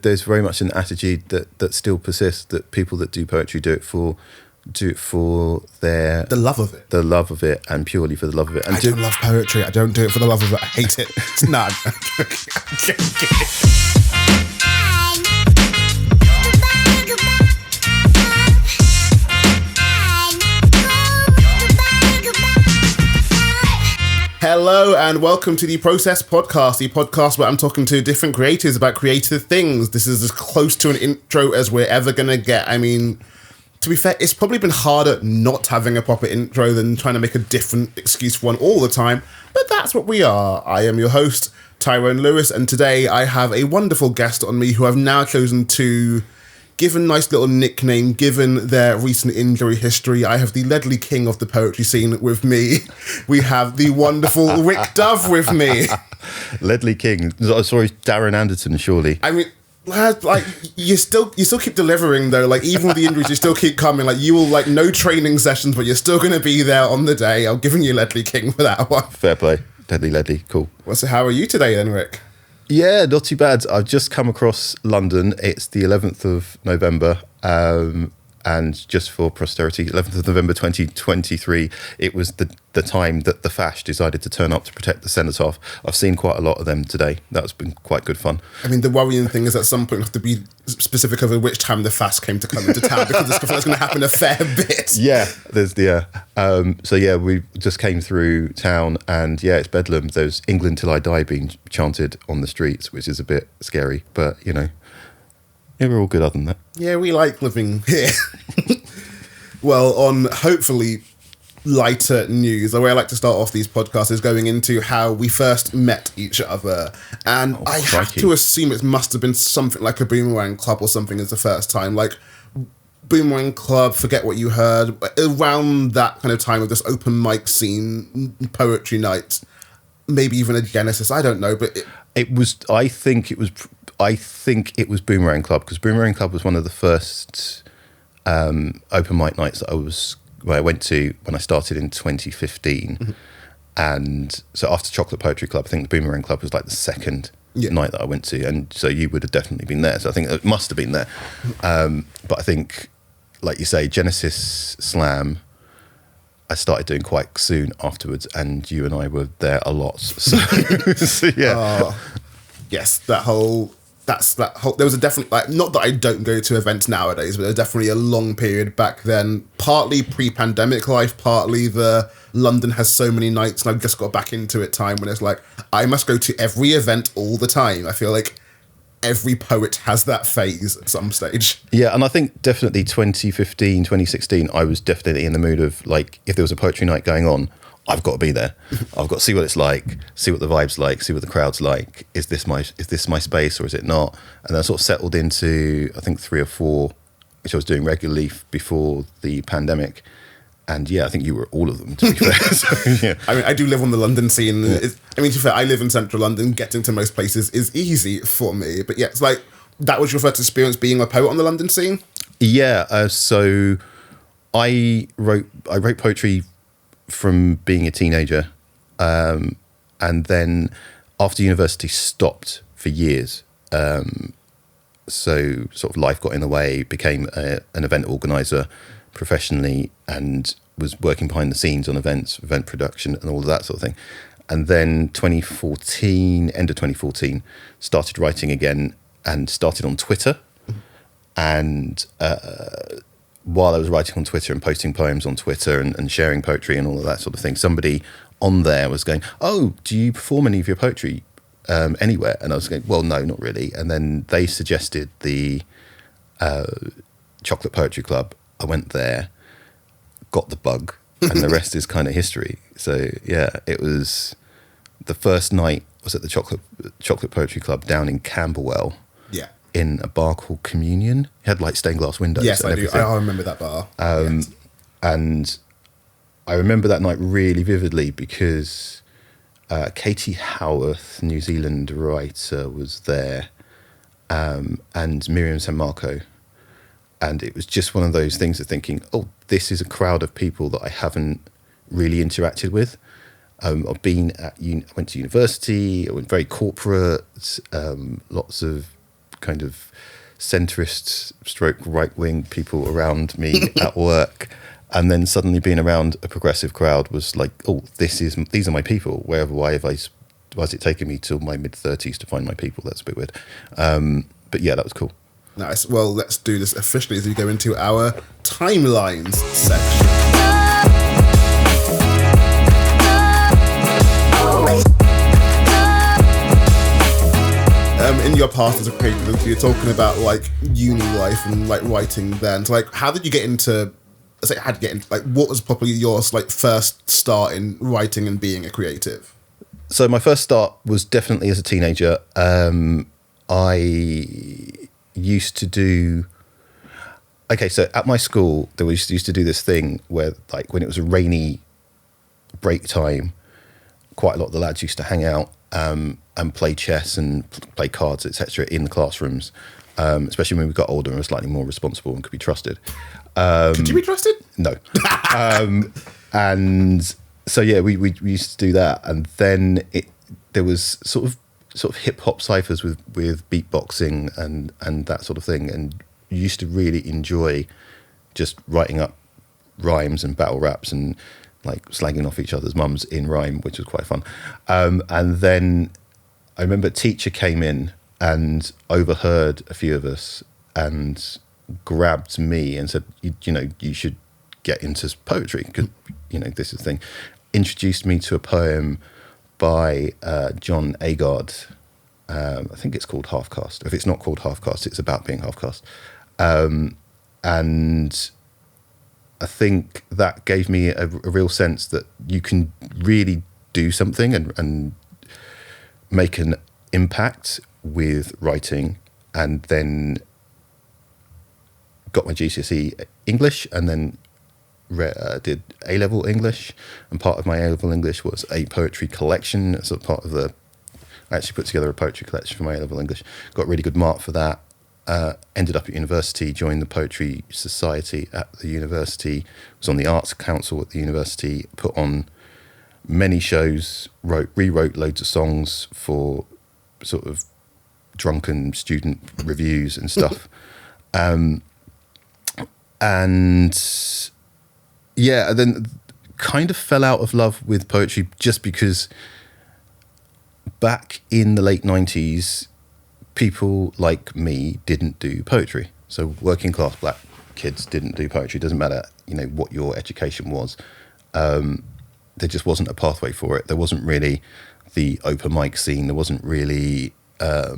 There's very much an attitude that still persists, that people that do poetry do it for the love of it, and purely for the love of it. And I don't love poetry. I don't do it for the love of it. I hate it. It's not. Hello and welcome to the Process Podcast, the podcast where I'm talking to different creators about creative things. This is as close to an intro as we're ever going to get. I mean, to be fair, it's probably been harder not having a proper intro than trying to make a different excuse for one all the time, but that's what we are. I am your host, Tyrone Lewis, and today I have a wonderful guest on me who I've now chosen to give a nice little nickname, given their recent injury history. I have the Ledley King of the poetry scene with me. We have the wonderful Rick Dove with me. Ledley King. Sorry, Darren Anderton, surely. I mean, like you still keep delivering though. Like even with the injuries, you still keep coming. Like you will no training sessions, but you're still going to be there on the day. I'm giving you Ledley King for that one. Fair play, Ledley. Cool. Well, so how are you today then, Rick? Yeah, not too bad. I've just come across London. It's the 11th of November, and just for posterity, 11th of November 2023, it was the time that the Fash decided to turn up to protect the cenotaph. I've seen quite a lot of them today. That's been quite good fun. I mean, the worrying thing is at some point you have to be specific over which time the Fash came to come into town, because it's going to happen a fair bit. Yeah, so yeah, we just came through town, and yeah, it's bedlam. There's "England Till I Die" being chanted on the streets, which is a bit scary, but yeah, we're all good other than that. Yeah, we like living here. Well, on hopefully lighter news, the way I like to start off these podcasts is going into how we first met each other. And I have to assume it must have been something like a Boomerang Club or something as the first time. Like Boomerang Club, Forget What You Heard, around that kind of time of this open mic scene, poetry night, maybe even a Genesis, I don't know, but I think it was Boomerang Club, because Boomerang Club was one of the first open mic nights that I went to when I started in 2015. Mm-hmm. And so after Chocolate Poetry Club, I think the Boomerang Club was like the second night that I went to, and so you would have definitely been there. So I think it must have been there. But I think, like you say, Genesis Slam, I started doing quite soon afterwards, and you and I were there a lot. So yeah. Yes, there was a definite, not that I don't go to events nowadays, but there's definitely a long period back then, partly pre-pandemic life, partly the London has so many nights and I've just got back into it time when it's like, I must go to every event all the time. I feel like every poet has that phase at some stage. Yeah, and I think definitely 2015, 2016, I was definitely in the mood of, if there was a poetry night going on, I've got to be there. I've got to see what it's like, see what the vibe's like, see what the crowd's like. Is this my space or is it not? And then I sort of settled into, I think, 3 or 4, which I was doing regularly before the pandemic. And yeah, I think you were all of them, to be fair. So, yeah. I mean, I do live on the London scene. Yeah. To be fair, I live in central London. Getting to most places is easy for me. But yeah, it's that was your first experience being a poet on the London scene? Yeah, so I wrote poetry from being a teenager, and then after university stopped for years, so sort of life got in the way, became an event organizer professionally, and was working behind the scenes on events, event production and all of that sort of thing. And then end of 2014, started writing again and started on Twitter. And while I was writing on Twitter and posting poems on Twitter and sharing poetry and all of that sort of thing, somebody on there was going, "Oh, do you perform any of your poetry anywhere?" And I was going, "Well, no, not really." And then they suggested the Chocolate Poetry Club. I went there, got the bug, and the rest is kind of history. So yeah, it was the first night was at the Chocolate Poetry Club down in Camberwell. Yeah. In a bar called Communion. It had stained glass windows. Yes, and I do. I remember that bar. Yes. And I remember that night really vividly because Katie Howarth, New Zealand writer, was there, and Miriam San Marco. And it was just one of those things of thinking, oh, this is a crowd of people that I haven't really interacted with. I've been I went to university, I went very corporate, lots of kind of centrist stroke right-wing people around me at work, and then suddenly being around a progressive crowd was like, oh, these are my people. Why has it taken me till my mid-30s to find my people? That's a bit weird. But yeah, that was cool. Nice. Well, let's do this officially as we go into our timelines section. In your past as a creative, you're talking about like uni life and like writing then. So like, how did you get into? Like, what was probably your like first start in writing and being a creative? So my first start was definitely as a teenager. I used to do. Okay, so at my school, there was used to do this thing where, like, when it was a rainy break time, quite a lot of the lads used to hang out and play chess and play cards, etc., in the classrooms. Especially when we got older and were slightly more responsible and could be trusted. Could you be trusted? No. And so yeah, we used to do that, and then there was sort of hip hop ciphers with beatboxing and that sort of thing, and you used to really enjoy just writing up rhymes and battle raps and like slagging off each other's mums in rhyme, which was quite fun. And then I remember a teacher came in and overheard a few of us and grabbed me and said, you should get into poetry because, this is the thing. Introduced me to a poem by John Agard. I think it's called Half Caste. If it's not called Half Caste, it's about being half caste. And I think that gave me a real sense that you can really do something and make an impact with writing, and then got my GCSE English, and then did A-level English, and part of my A-level English was a poetry collection. So part of I actually put together a poetry collection for my A-level English, got a really good mark for that. Ended up at university, joined the Poetry Society at the university, was on the Arts Council at the university, put on many shows, rewrote loads of songs for sort of drunken student reviews and stuff. And yeah, then kind of fell out of love with poetry just because back in the late 90s, people like me didn't do poetry. So working class black kids didn't do poetry. Doesn't matter, what your education was. There just wasn't a pathway for it. There wasn't really the open mic scene. There wasn't really, I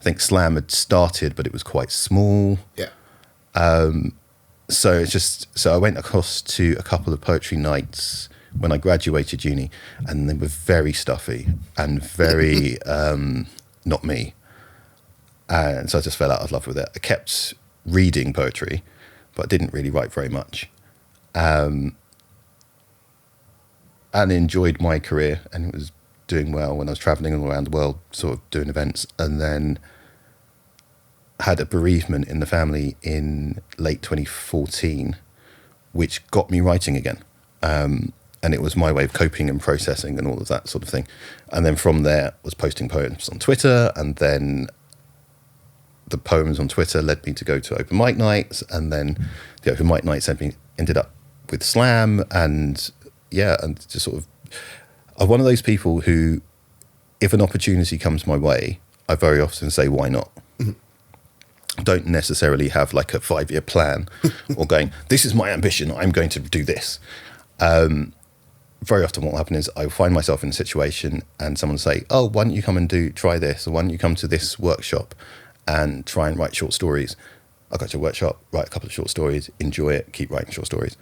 think slam had started, but it was quite small. Yeah. So I went across to a couple of poetry nights when I graduated uni, and they were very stuffy and very not me. And so I just fell out of love with it. I kept reading poetry, but I didn't really write very much. And enjoyed my career, and it was doing well when I was traveling all around the world, sort of doing events, and then had a bereavement in the family in late 2014, which got me writing again. And it was my way of coping and processing and all of that sort of thing. And then from there was posting poems on Twitter, and then the poems on Twitter led me to go to open mic nights, and then the open mic nights ended up with slam, and just sort of, I'm one of those people who, if an opportunity comes my way, I very often say, why not? Mm-hmm. Don't necessarily have like a 5-year plan or going, this is my ambition, I'm going to do this. Very often what will happen is I find myself in a situation and someone will say, oh, why don't you come and try this? Or why don't you come to this workshop and try and write short stories? I'll go to a workshop, write a couple of short stories, enjoy it, keep writing short stories.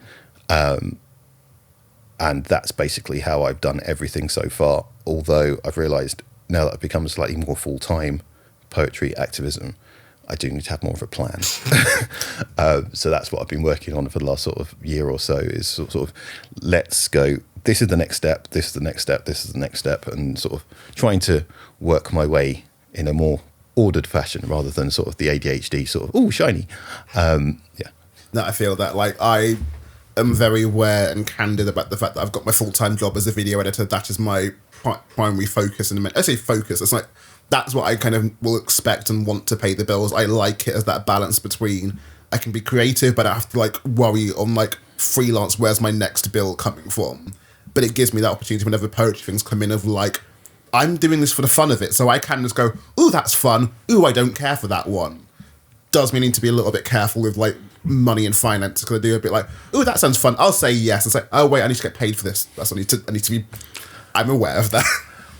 And that's basically how I've done everything so far. Although I've realised now that I've become slightly more full-time poetry activism, I do need to have more of a plan. So that's what I've been working on for the last sort of year or so, is sort of let's go, this is the next step, this is the next step, this is the next step, and sort of trying to work my way in a more ordered fashion rather than sort of the ADHD sort of, oh, shiny. Yeah. No, I feel that like I am very aware and candid about the fact that I've got my full-time job as a video editor. That is my primary focus. And I say focus, it's like, that's what I kind of will expect and want to pay the bills. I like it as that balance between I can be creative, but I have to like worry on like freelance, where's my next bill coming from? But it gives me that opportunity whenever poetry things come in of like, I'm doing this for the fun of it, so I can just go, ooh, that's fun. Ooh, I don't care for that one. Does me need to be a little bit careful with like money and finance, because I do a bit like, ooh, that sounds fun. I'll say yes. It's like, oh wait, I need to get paid for this. That's what I need to be. I'm aware of that.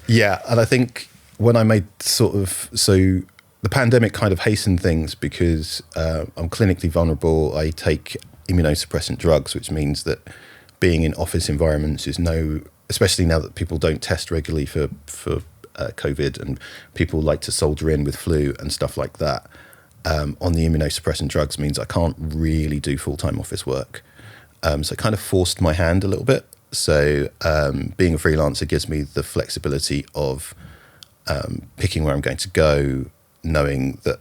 Yeah, and I think when I made the pandemic kind of hastened things because I'm clinically vulnerable. I take immunosuppressant drugs, which means that being in office environments is especially now that people don't test regularly for COVID and people like to soldier in with flu and stuff like that. On the immunosuppressant drugs means I can't really do full-time office work. So it kind of forced my hand a little bit. So being a freelancer gives me the flexibility of picking where I'm going to go, knowing that,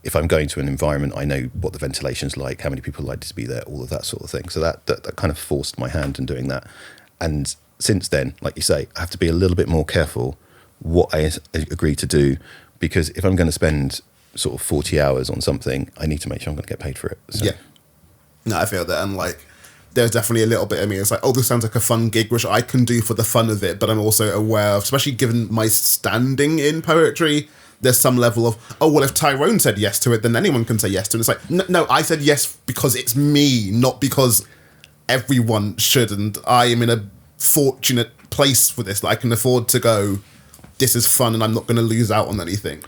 if I'm going to an environment, I know what the ventilation's like, how many people are likely to be there, all of that sort of thing. So that kind of forced my hand in doing that. And since then, like you say, I have to be a little bit more careful what I agree to do, because if I'm going to spend sort of 40 hours on something, I need to make sure I'm going to get paid for it. So. Yeah. No, I feel that. And like, there's definitely a little bit of me. It's like, oh, this sounds like a fun gig, which I can do for the fun of it. But I'm also aware of, especially given my standing in poetry, there's some level of, oh, well, if Tyrone said yes to it, then anyone can say yes to it. It's like, no, I said yes because it's me, not because everyone should. And I am in a fortunate place for this. That I can afford to go, this is fun and I'm not going to lose out on anything.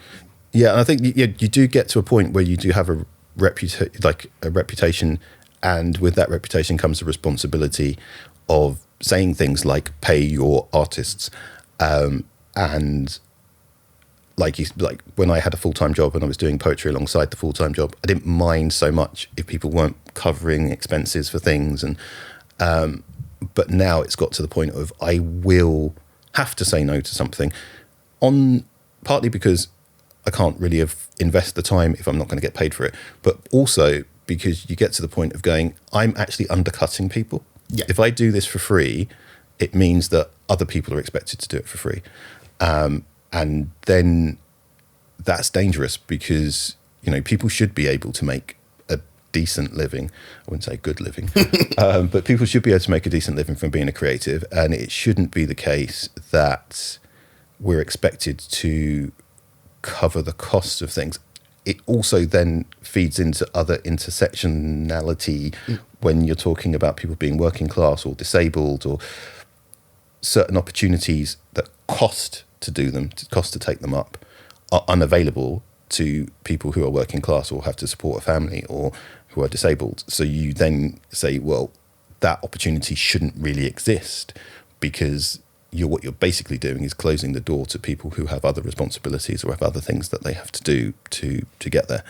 Yeah, and I think you do get to a point where you do have a reputation, and with that reputation comes the responsibility of saying things like pay your artists, and like when I had a full-time job and I was doing poetry alongside the full-time job, I didn't mind so much if people weren't covering expenses for things, and but now it's got to the point of I will have to say no to something, partly because I can't really invest the time if I'm not going to get paid for it, but also because you get to the point of going, I'm actually undercutting people. Yeah. If I do this for free, it means that other people are expected to do it for free. And then that's dangerous because, people should be able to make a decent living. I wouldn't say good living, but people should be able to make a decent living from being a creative. And it shouldn't be the case that we're expected to cover the cost of things. It also then feeds into other intersectionality when you're talking about people being working class or disabled, or certain opportunities that cost to do them, cost to take them up, are unavailable to people who are working class or have to support a family or who are disabled. So you then say, well, that opportunity shouldn't really exist, because what you're basically doing is closing the door to people who have other responsibilities or have other things that they have to do to get there.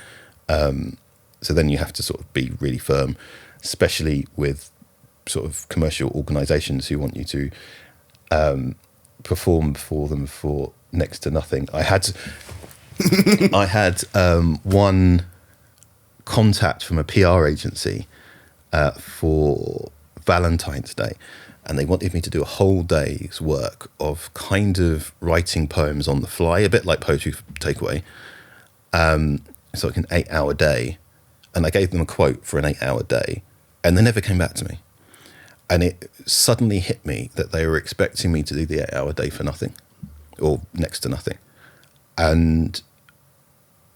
So then you have to sort of be really firm, especially with sort of commercial organisations who want you to perform for them for next to nothing. I had one contact from a PR agency for Valentine's Day, and they wanted me to do a whole day's work of kind of writing poems on the fly, a bit like Poetry Takeaway. So like an 8-hour day. And I gave them a quote for an 8-hour day, and they never came back to me. And it suddenly hit me that they were expecting me to do the 8-hour day for nothing, or next to nothing. And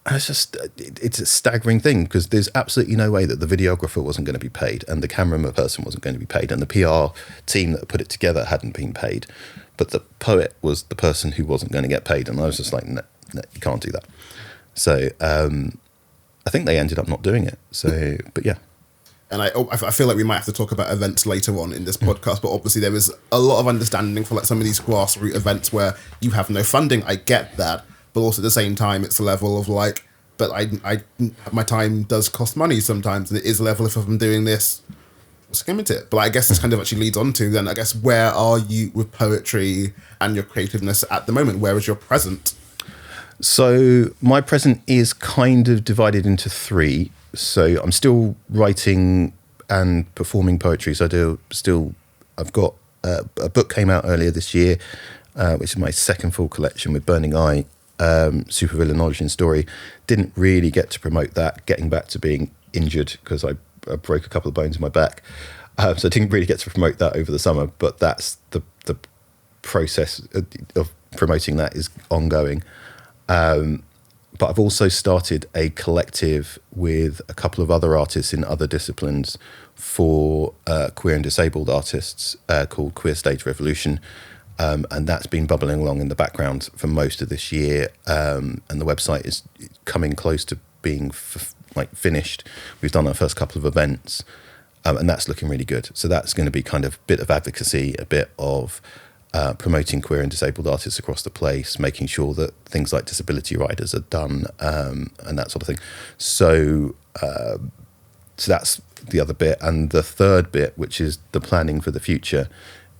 it's a staggering thing, because there's absolutely no way that the videographer wasn't going to be paid, and the camera person wasn't going to be paid, and the PR team that put it together hadn't been paid. But the poet was the person who wasn't going to get paid. And I was just like, no, you can't do that. So I think they ended up not doing it. So, but yeah. And I feel like we might have to talk about events later on in this podcast, but obviously there is a lot of understanding for like some of these grassroots events where you have no funding. I get that. But also at the same time, it's a level of like, but I my time does cost money sometimes. And it is a level, if I'm doing this, let's limit it. But I guess this kind of actually leads on to then, I guess, where are you with poetry and your creativeness at the moment? Where is your present? So my present is kind of divided into 3. So I'm still writing and performing poetry. So I've got a book came out earlier this year which is my second full collection with Burning Eye, supervillain origin story. Didn't really get to promote that, getting back to being injured because I broke a couple of bones in my back. So I didn't really get to promote that over the summer, but that's the process of promoting that is ongoing. But I've also started a collective with a couple of other artists in other disciplines for queer and disabled artists called Queer Stage Revolution. And that's been bubbling along in the background for most of this year. And the website is coming close to being finished. We've done our first couple of events, and that's looking really good. So that's going to be kind of a bit of advocacy, a bit of promoting queer and disabled artists across the place, making sure that things like disability riders are done, and that sort of thing. So that's the other bit. And the third bit, which is the planning for the future,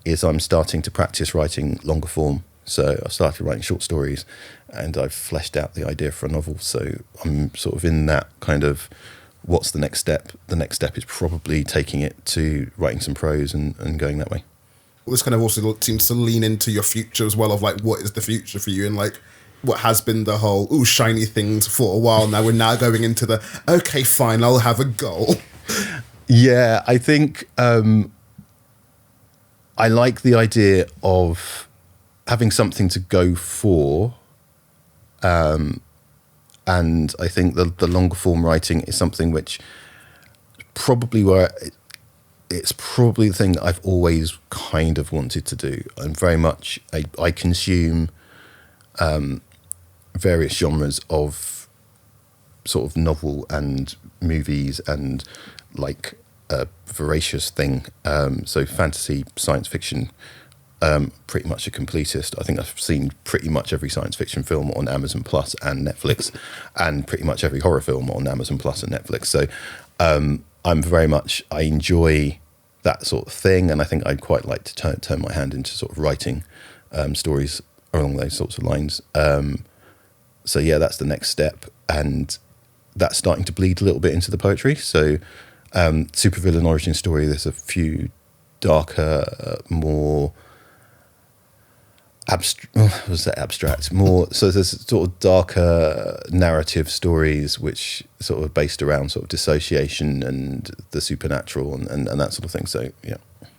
is I'm starting to practice writing longer form. So I started writing short stories, and I've fleshed out the idea for a novel. So I'm sort of in that kind of, what's the next step? The next step is probably taking it to writing some prose and going that way. Well, this kind of also seems to lean into your future as well, of like, what is the future for you? And like, what has been the whole, shiny things for a while now. We're now going into the, okay, fine, I'll have a goal. Yeah, I think I like the idea of having something to go for. And I think the longer form writing is something which probably it's probably the thing that I've always kind of wanted to do. And very much, I consume various genres of sort of novel and movies and like a voracious thing. So fantasy, science fiction, pretty much a completist. I think I've seen pretty much every science fiction film on Amazon Plus and Netflix, and pretty much every horror film on Amazon Plus and Netflix. So I'm very much, I enjoy that sort of thing, and I think I'd quite like to turn my hand into sort of writing stories along those sorts of lines. So yeah, that's the next step, and that's starting to bleed a little bit into the poetry. So supervillain origin story, there's a few darker, more abstract, more, so there's sort of darker narrative stories which sort of based around sort of dissociation and the supernatural and that sort of thing. So yeah.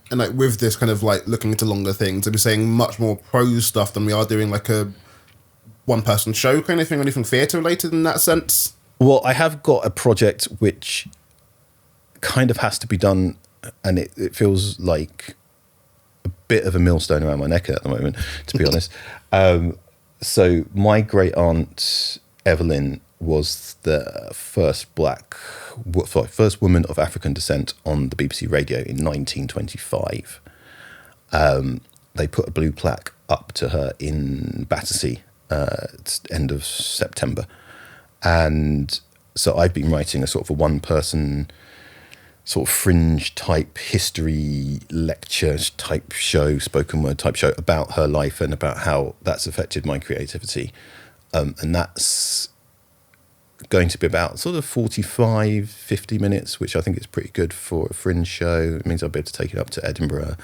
And like with this kind of like looking into longer things, I'd be saying much more prose stuff than we are doing like a one person show kind of thing, or anything theatre related in that sense. Well, I have got a project which kind of has to be done, and it feels like a bit of a millstone around my neck at the moment, to be honest. So my great aunt Evelyn was the first first woman of African descent on the BBC radio in 1925. They put a blue plaque up to her in Battersea, end of September. And so I've been writing a sort of a one-person sort of fringe type history lecture type show, spoken word type show about her life and about how that's affected my creativity. And that's going to be about sort of 45, 50 minutes, which I think is pretty good for a fringe show. It means I'll be able to take it up to Edinburgh,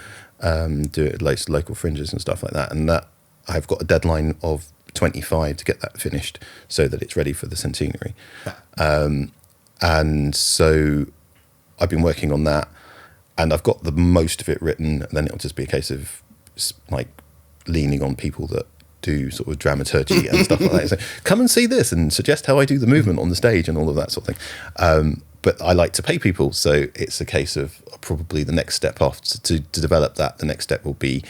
do it at local fringes and stuff like that. And that I've got a deadline of 25 to get that finished so that it's ready for the centenary. And so I've been working on that, and I've got the most of it written, and then it'll just be a case of like leaning on people that do sort of dramaturgy and stuff like that. So come and see this and suggest how I do the movement on the stage and all of that sort of thing. But I like to pay people, so it's a case of probably the next step off to develop that. The next step will be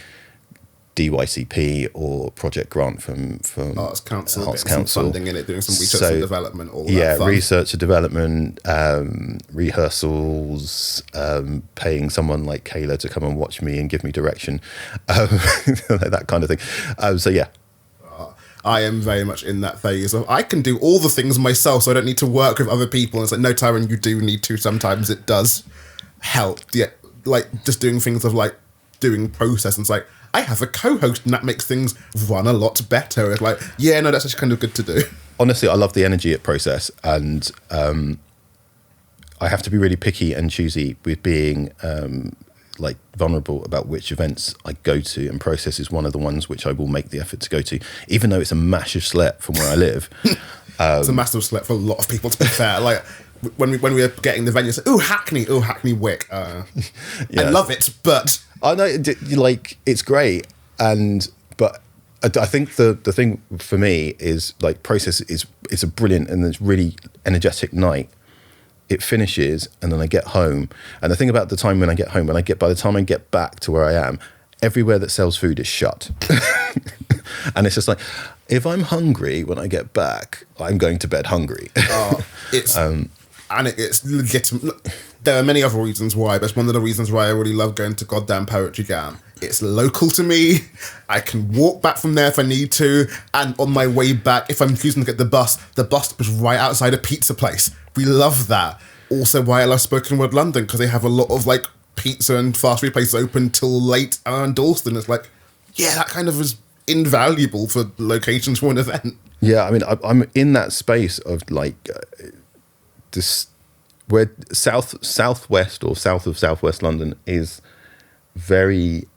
DYCP or project grant from Arts Council, Some funding in it, doing some research and development, all that fun. Research and development, rehearsals, paying someone like Kayla to come and watch me and give me direction, that kind of thing. So yeah. I am very much in that phase of I can do all the things myself, so I don't need to work with other people. And it's like, no, Tyron, you do need to. Sometimes it does help. Yeah, like just doing things of like doing process, and it's like, I have a co-host, and that makes things run a lot better. It's like, yeah, no, that's actually kind of good to do. Honestly, I love the energy at Process, and I have to be really picky and choosy with being like vulnerable about which events I go to, and Process is one of the ones which I will make the effort to go to, even though it's a massive slap from where I live. It's a massive slap for a lot of people, to be fair. Like when we were getting the venue, it's like, Hackney Wick. I love it, but I know, like, it's great, but I think the thing for me is, like, Process it's a brilliant and it's really energetic night. It finishes, and then I get home. And the thing about the time when I get home, by the time I get back to where I am, everywhere that sells food is shut. And it's just like, if I'm hungry when I get back, I'm going to bed hungry. It's legitimate. There are many other reasons why, but it's one of the reasons why I really love going to goddamn Poetry Jam. It's local to me. I can walk back from there if I need to. And on my way back, if I'm choosing to get the bus was right outside a pizza place. We love that. Also why I love Spoken Word London, because they have a lot of like pizza and fast food places open till late around Dalston. It's like, yeah, that kind of is invaluable for locations for an event. Yeah, I mean, I'm in that space of like this, where southwest or south of southwest London is very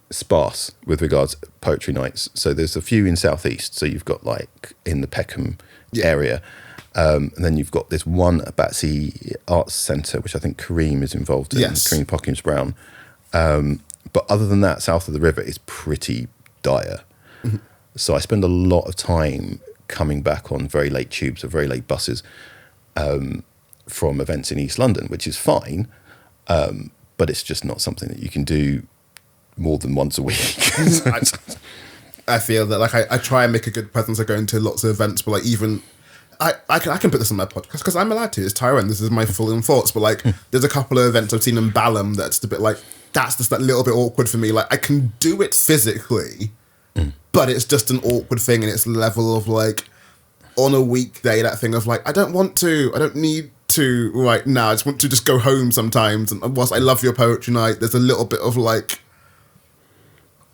sparse with regards to poetry nights. So there's a few in southeast. So you've got like in the Peckham area. And then you've got this one at Batsy Arts Centre, which I think Kareem is involved in, Kareem Pockins Brown. But other than that, south of the river is pretty dire. Mm-hmm. So I spend a lot of time coming back on very late tubes or very late buses from events in East London, which is fine, but it's just not something that you can do more than once a week. I feel that, like, I try and make a good presence of going to lots of events, but like even... I can put this on my podcast because I'm allowed to. It's Tyrone. This is my full in thoughts. But like, there's a couple of events I've seen in Balham that's a bit like, that's just that little bit awkward for me. Like, I can do it physically, but it's just an awkward thing, and it's level of like, on a weekday, that thing of like, I don't need to right now. I just want to just go home sometimes. And whilst I love your poetry night, there's a little bit of like,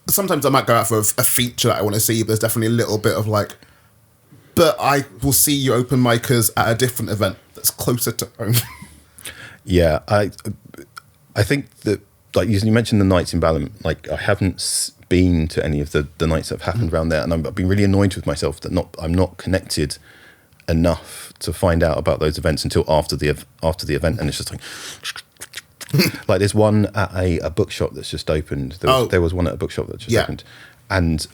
sometimes I might go out for a feature that I want to see, but there's definitely a little bit of like, but I will see you open micers at a different event that's closer to home. Yeah, I think that, like you mentioned the nights in Balham, like I haven't been to any of the nights that have happened around there, and I've been really annoyed with myself that I'm not connected enough to find out about those events until after the event, and it's just like like there's one at a bookshop that's just opened. There was one at a bookshop that just opened, and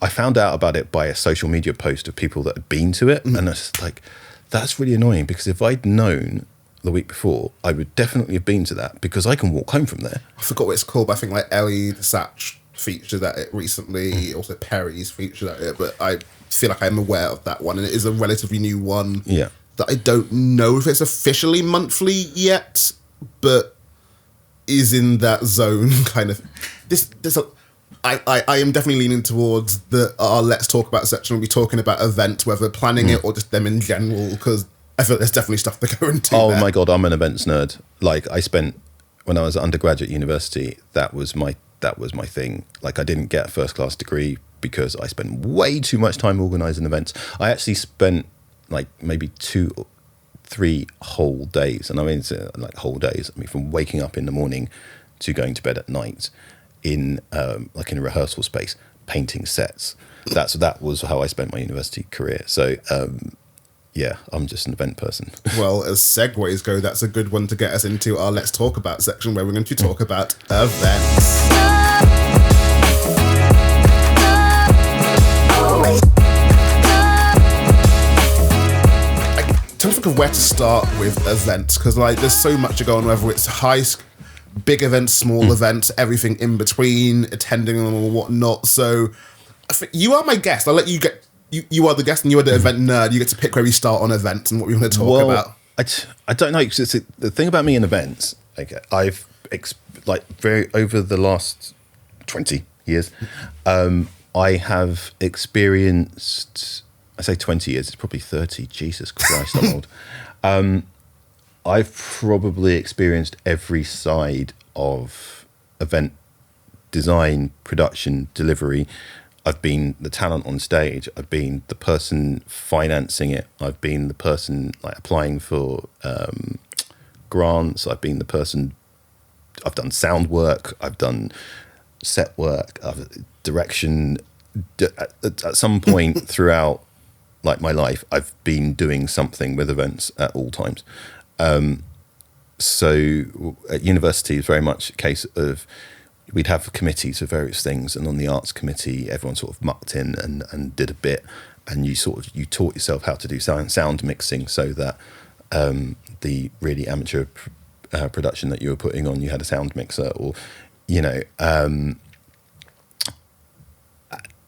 I found out about it by a social media post of people that had been to it, and it's like, that's really annoying, because if I'd known the week before, I would definitely have been to that, because I can walk home from there. I forgot what it's called, but I think like Ellie the Satch featured at it recently, also Perry's featured at it, but I feel like I'm aware of that one, and it is a relatively new one that I don't know if it's officially monthly yet, but is in that zone kind of. I am definitely leaning towards our Let's Talk About section. We'll be talking about events, whether planning it or just them in general, because I feel like there's definitely stuff to go into. Oh my God, I'm an events nerd. Like, I spent, when I was at undergraduate university, that was my thing. Like, I didn't get a first class degree because I spent way too much time organising events. I actually spent like maybe 2 or 3 whole days, and I mean like whole days. I mean, from waking up in the morning to going to bed at night, in like in a rehearsal space, painting sets. That was how I spent my university career. So yeah, I'm just an event person. Well, as segues go, that's a good one to get us into our Let's Talk About section, where we're going to talk about events. I don't think of where to start with events, because like there's so much to go on, whether it's big events, small events, everything in between, attending them or whatnot. So you are my guest. I'll let you get... You are the guest and you are the event nerd. You get to pick where we start on events and what we want to talk about. I don't know. Cause the thing about me in events, okay, I've over the last 20 years, I have experienced... I say 20 years, it's probably 30. Jesus Christ, I'm old. I've probably experienced every side of event design, production, delivery. I've been the talent on stage. I've been the person financing it. I've been the person like applying for grants. I've been the person I've done sound work, I've done set work, direction. At some point throughout like my life, I've been doing something with events at all times. So at university, it's very much a case of we'd have committees for various things, and on the arts committee, everyone sort of mucked in and did a bit, and you taught yourself how to do sound mixing, so that the really amateur production that you were putting on, you had a sound mixer, or and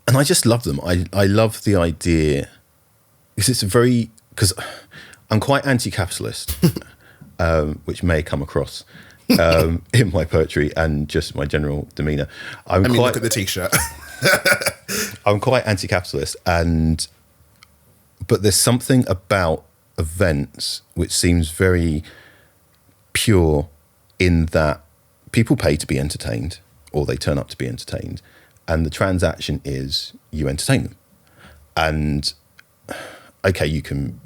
I just love them. I love the idea because I'm quite anti-capitalist. Which may come across in my poetry and just my general demeanour. Look at the T-shirt. I'm quite anti-capitalist, but there's something about events which seems very pure in that people pay to be entertained, or they turn up to be entertained, and the transaction is you entertain them. And okay, you can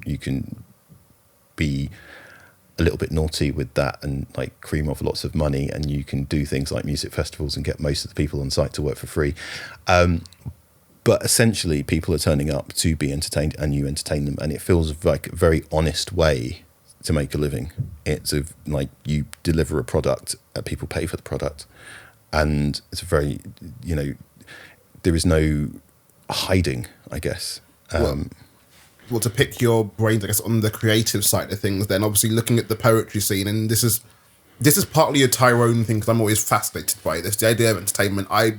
be a little bit naughty with that and like cream off lots of money, and you can do things like music festivals and get most of the people on site to work for free. But essentially people are turning up to be entertained, and you entertain them, and it feels like a very honest way to make a living. It's like you deliver a product, people pay for the product, and it's a very, there is no hiding, I guess. Well, to pick your brains, I guess, on the creative side of things, then obviously looking at the poetry scene, and this is partly a Tyrone thing, because I'm always fascinated by this, the idea of entertainment. I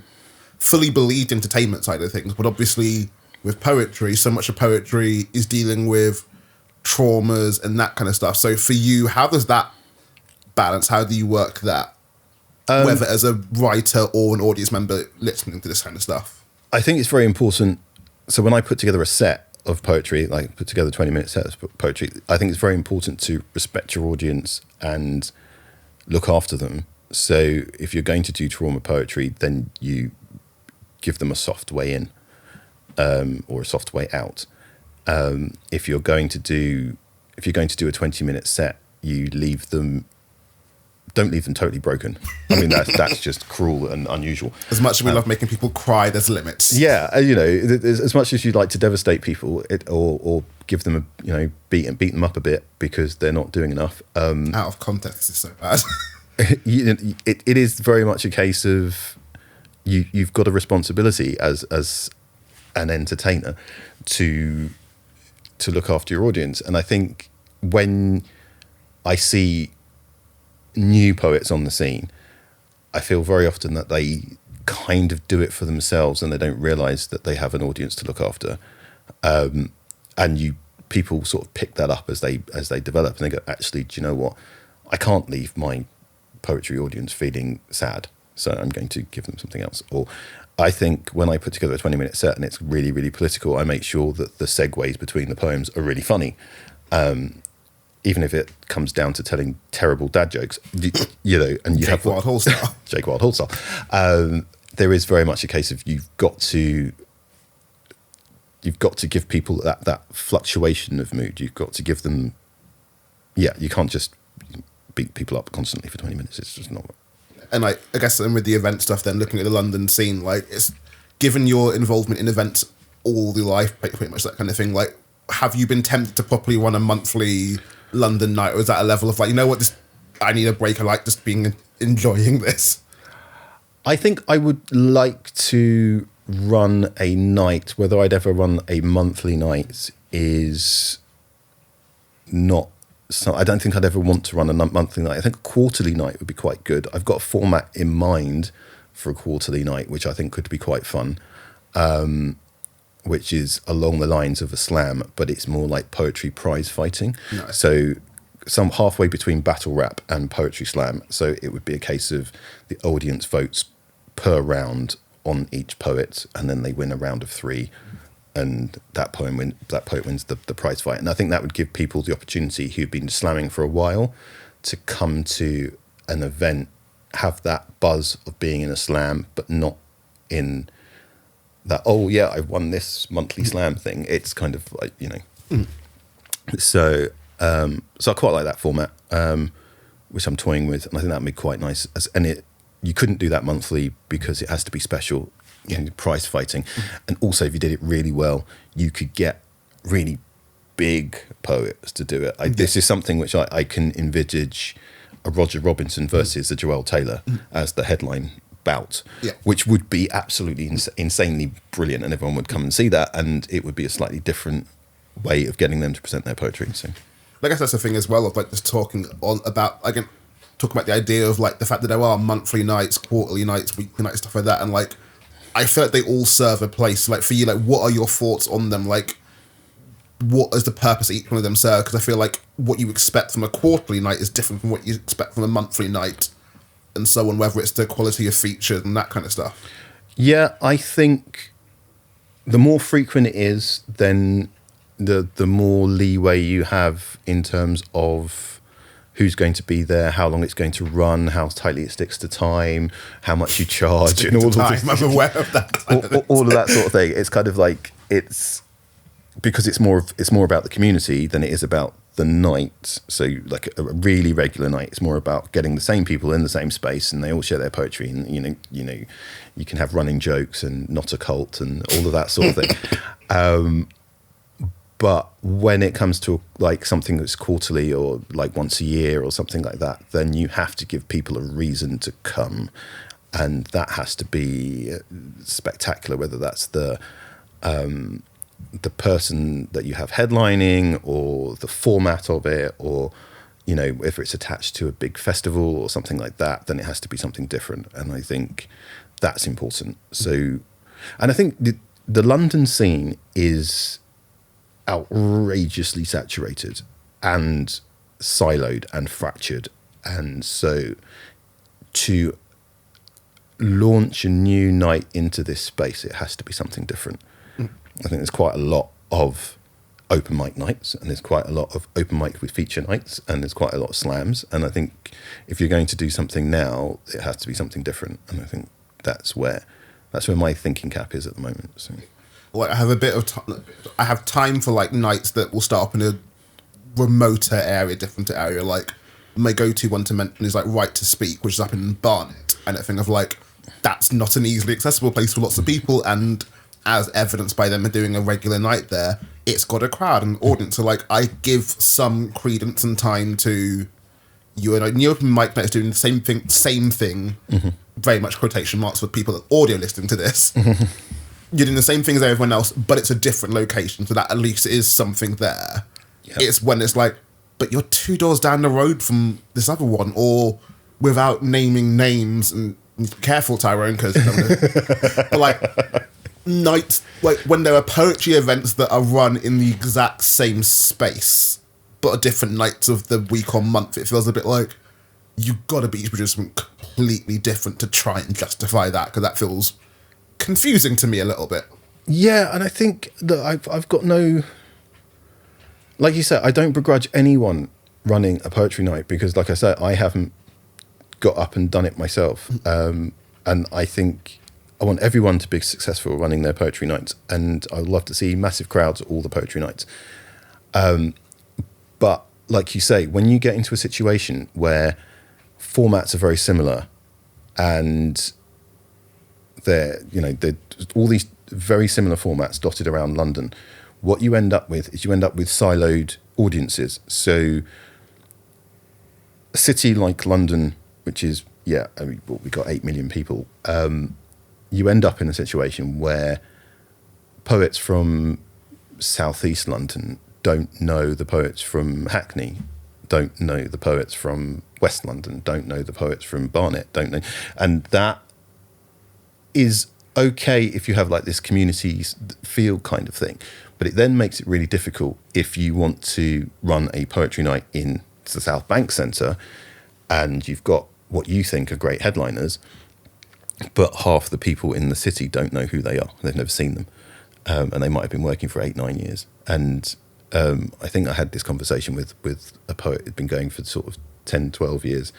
fully believed entertainment side of things, but obviously with poetry, so much of poetry is dealing with traumas and that kind of stuff. So for you, how does that balance? How do you work that? Whether as a writer or an audience member listening to this kind of stuff? I think it's very important. So when I put together a set of poetry, like put together 20-minute sets of poetry, I think it's very important to respect your audience and look after them. So if you're going to do trauma poetry, then you give them a soft way in, or a soft way out. If you're going to do a 20-minute set, don't leave them totally broken. I mean, that's just cruel and unusual. As much as we love making people cry, there's limits. Yeah, as much as you'd like to devastate people, or give them beat them up a bit because they're not doing enough. Out of context is so bad. It is very much a case of you've got a responsibility as an entertainer to look after your audience. And I think when I see new poets on the scene, I feel very often that they kind of do it for themselves, and they don't realize that they have an audience to look after. And people sort of pick that up as they develop, and they go, actually, do you know what? I can't leave my poetry audience feeling sad, so I'm going to give them something else. Or I think when I put together a 20-minute set and it's really, really political, I make sure that the segues between the poems are really funny. Even if it comes down to telling terrible dad jokes, and you Jake Wild Hall style. Jake Wild Hall style. There is very much a case of you've got to give people that fluctuation of mood. You've got to give them, you can't just beat people up constantly for 20 minutes. It's just not. And I guess with the event stuff, then looking at the London scene, like, it's given your involvement in events all your life, pretty much that kind of thing. Like, have you been tempted to properly run a monthly London night, or is that a level of like, I need a break, I like just enjoying this? I think I would like to run a night. Whether I'd ever run a monthly night is not, so I don't think I'd ever want to run a monthly night. I think a quarterly night would be quite good. I've got a format in mind for a quarterly night, which I think could be quite fun, which is along the lines of a slam, but it's more like poetry prize fighting. Nice. So some halfway between battle rap and poetry slam. So it would be a case of the audience votes per round on each poet, and then they win a round of 3, and that poet wins the prize fight. And I think that would give people the opportunity who've been slamming for a while to come to an event, have that buzz of being in a slam, but not in that, oh yeah, I won this monthly slam thing. It's kind of like, So I quite like that format. which I'm toying with, and I think that'd be quite nice. You couldn't do that monthly because it has to be special, price fighting. And also, if you did it really well, you could get really big poets to do it. This is something which I can envisage a Roger Robinson versus a Joel Taylor as the headline bout, which would be absolutely insanely brilliant, and everyone would come and see that, and it would be a slightly different way of getting them to present their poetry. So I guess that's the thing as well of like just talking about the idea of like the fact that there are monthly nights, quarterly nights, weekly nights, stuff like that, and like I feel like they all serve a place. Like for you, like what are your thoughts on them? Like what is the purpose each one of them serve? Because I feel like what you expect from a quarterly night is different from what you expect from a monthly night, and so on, whether it's the quality of features and that kind of stuff. Yeah, I think the more frequent it is, then the more leeway you have in terms of who's going to be there, how long it's going to run, how tightly it sticks to time, how much you charge, and all of this. I'm aware of that. All of that sort of thing. It's kind of like because it's more about the community than it is about the night. So like a really regular night, it's more about getting the same people in the same space, and they all share their poetry, and you can have running jokes and not a cult and all of that sort of thing. But when it comes to like something that's quarterly or like once a year or something like that, then you have to give people a reason to come, and that has to be spectacular, whether that's the person that you have headlining or the format of it, or if it's attached to a big festival or something like that, then it has to be something different. And I think that's important. So, and I think the London scene is outrageously saturated and siloed and fractured, and so to launch a new night into this space, it has to be something different. I think there's quite a lot of open mic nights, and there's quite a lot of open mic with feature nights, and there's quite a lot of slams, and I think if you're going to do something now, it has to be something different, and I think that's where my thinking cap is at the moment. So like I have a bit of time. I have time for like nights that will start up in a remoter area, different area. Like my go-to one to mention is like Right to Speak, which is up in Barnet, and I think of like that's not an easily accessible place for lots of people, and as evidenced by them doing a regular night there, it's got a crowd and audience. So like I give some credence and time to you, and the open mic night is doing the same thing. Very much quotation marks for people that audio listening to this. You're doing the same thing as everyone else, but it's a different location, so that at least is something there. Yep. It's when it's like, but you're 2 doors down the road from this other one, or without naming names, and careful, Tyrone, because like nights, like when there are poetry events that are run in the exact same space, but at different nights of the week or month, it feels a bit like you've got to be producing something completely different to try and justify that, because that feels confusing to me a little bit. Yeah, and I think that I've got no, like you said, I don't begrudge anyone running a poetry night, because like I said, I haven't got up and done it myself, and I think I want everyone to be successful running their poetry nights, and I'd love to see massive crowds at all the poetry nights, but like you say, when you get into a situation where formats are very similar, and they're all these very similar formats dotted around London, what you end up with is siloed audiences. So a city like London, which is we got 8 million people, you end up in a situation where poets from southeast London don't know the poets from Hackney, don't know the poets from West London, don't know the poets from Barnet, don't know, and that is okay if you have like this community feel kind of thing, but it then makes it really difficult if you want to run a poetry night in the South Bank Centre, and you've got what you think are great headliners, but half the people in the city don't know who they are. They've never seen them, and they might have been working for 8-9 years. And I think I had this conversation with a poet who'd been going for sort of 10-12 years